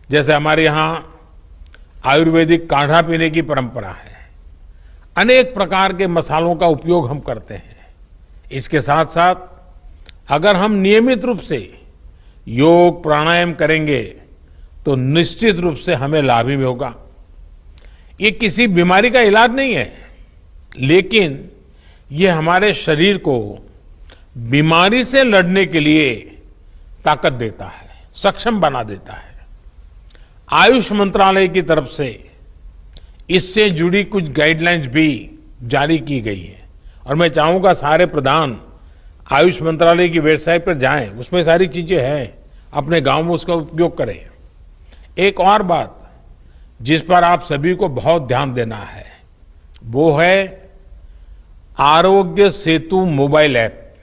जैसे हमारे यहां आयुर्वेदिक काढ़ा पीने की परंपरा है, अनेक प्रकार के मसालों का उपयोग हम करते हैं। इसके साथ साथ अगर हम नियमित रूप से योग प्राणायाम करेंगे तो निश्चित रूप से हमें लाभ ही होगा। ये किसी बीमारी का इलाज नहीं है, लेकिन ये हमारे शरीर को बीमारी से लड़ने के लिए ताकत देता है, सक्षम बना देता है। आयुष मंत्रालय की तरफ से इससे जुड़ी कुछ गाइडलाइंस भी जारी की गई है और मैं चाहूंगा सारे प्रधान आयुष मंत्रालय की वेबसाइट पर जाएं, उसमें सारी चीजें हैं, अपने गांव में उसका उपयोग करें। एक और बात जिस पर आप सभी को बहुत ध्यान देना है, वो है आरोग्य सेतु मोबाइल ऐप।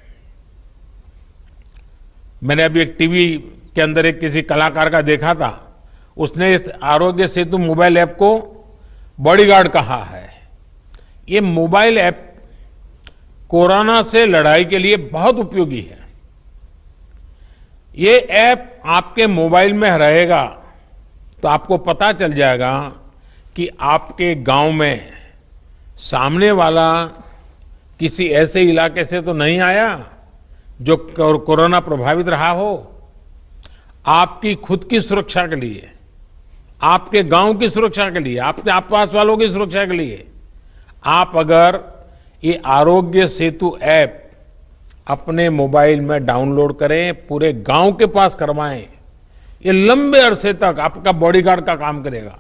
मैंने अभी एक टीवी के अंदर एक किसी कलाकार का देखा था, उसने इस आरोग्य सेतु मोबाइल ऐप को बॉडीगार्ड कहा है। ये मोबाइल ऐप कोरोना से लड़ाई के लिए बहुत उपयोगी है। ये ऐप आपके मोबाइल में रहेगा तो आपको पता चल जाएगा कि आपके गांव में सामने वाला किसी ऐसे इलाके से तो नहीं आया जो कोरोना प्रभावित रहा हो। आपकी खुद की सुरक्षा के लिए, आपके गांव की सुरक्षा के लिए, आपके आसपास वालों की सुरक्षा के लिए आप अगर ये आरोग्य सेतु ऐप अपने मोबाइल में डाउनलोड करें, पूरे गांव के पास करवाएं, ये लंबे अरसे तक आपका बॉडीगार्ड का काम करेगा।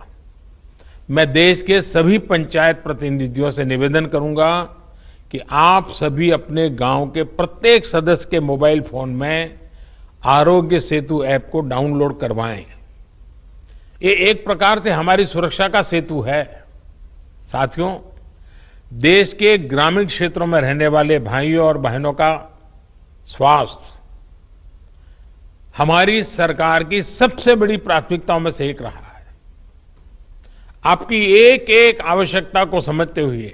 मैं देश के सभी पंचायत प्रतिनिधियों से निवेदन करूंगा कि आप सभी अपने गांव के प्रत्येक सदस्य के मोबाइल फोन में आरोग्य सेतु ऐप को डाउनलोड करवाएं। ये एक प्रकार से हमारी सुरक्षा का सेतु है। साथियों, देश के ग्रामीण क्षेत्रों में रहने वाले भाइयों और बहनों का स्वास्थ्य हमारी सरकार की सबसे बड़ी प्राथमिकताओं में से एक रहा है। आपकी एक एक आवश्यकता को समझते हुए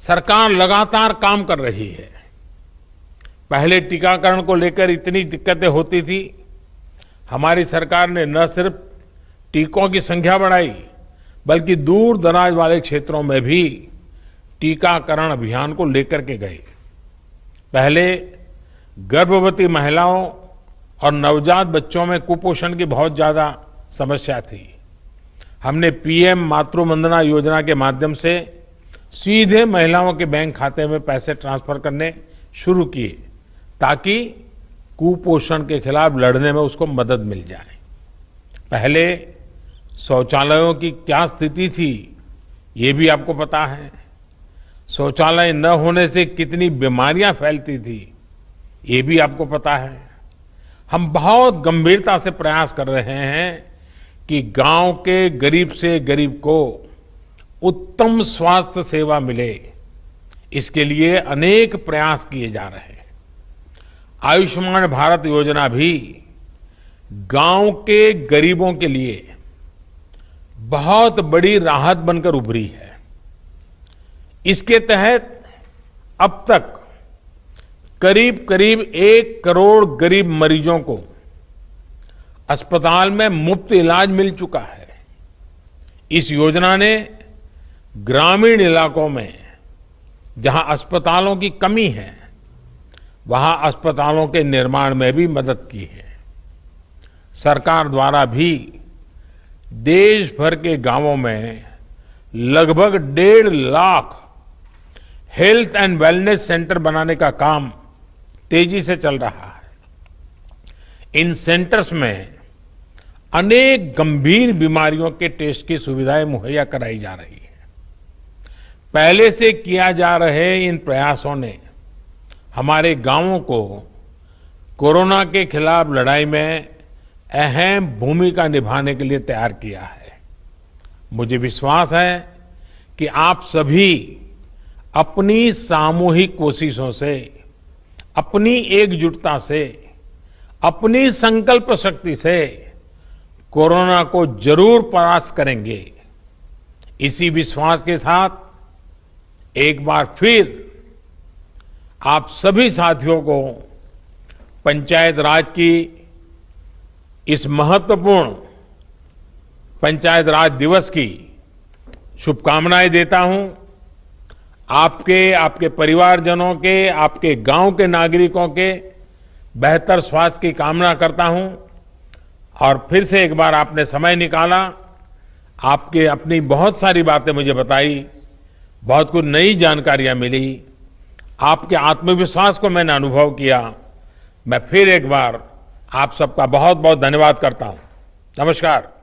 सरकार लगातार काम कर रही है। पहले टीकाकरण को लेकर इतनी दिक्कतें होती थी, हमारी सरकार ने न सिर्फ टीकों की संख्या बढ़ाई, बल्कि दूर दराज वाले क्षेत्रों में भी टीकाकरण अभियान को लेकर के गए। पहले गर्भवती महिलाओं और नवजात बच्चों में कुपोषण की बहुत ज्यादा समस्या थी। हमने पीएम मातृ वंदना योजना के माध्यम से सीधे महिलाओं के बैंक खाते में पैसे ट्रांसफर करने शुरू किए, ताकि कुपोषण के खिलाफ लड़ने में उसको मदद मिल जाए। पहले शौचालयों की क्या स्थिति थी, ये भी आपको पता है। शौचालय न होने से कितनी बीमारियां फैलती थी, ये भी आपको पता है। हम बहुत गंभीरता से प्रयास कर रहे हैं कि गांव के गरीब से गरीब को उत्तम स्वास्थ्य सेवा मिले। इसके लिए अनेक प्रयास किए जा रहे हैं। आयुष्मान भारत योजना भी गांव के गरीबों के लिए बहुत बड़ी राहत बनकर उभरी है। इसके तहत अब तक करीब करीब 1 करोड़ गरीब मरीजों को अस्पताल में मुफ्त इलाज मिल चुका है। इस योजना ने ग्रामीण इलाकों में जहां अस्पतालों की कमी है, वहां अस्पतालों के निर्माण में भी मदद की है। सरकार द्वारा भी देश भर के गांवों में लगभग 1.5 lakh health and wellness centre बनाने का काम तेजी से चल रहा है। इन सेंटर्स में अनेक गंभीर बीमारियों के टेस्ट की सुविधाएं मुहैया कराई जा रही है। पहले से किया जा रहे इन प्रयासों ने हमारे गांवों को कोरोना के खिलाफ लड़ाई में अहम भूमिका निभाने के लिए तैयार किया है। मुझे विश्वास है कि आप सभी अपनी सामूहिक कोशिशों से, अपनी एकजुटता से, अपनी संकल्प शक्ति से कोरोना को जरूर परास्त करेंगे। इसी विश्वास के साथ एक बार फिर आप सभी साथियों को पंचायत राज की इस महत्वपूर्ण पंचायत राज दिवस की शुभकामनाएं देता हूं। आपके परिवारजनों के, आपके गांव के नागरिकों के बेहतर स्वास्थ्य की कामना करता हूं। और फिर से एक बार आपने समय निकाला, आपके अपनी बहुत सारी बातें मुझे बताई, बहुत कुछ नई जानकारियां मिली, आपके आत्मविश्वास को मैंने अनुभव किया। मैं फिर एक बार आप सबका बहुत बहुत धन्यवाद करता हूं। नमस्कार।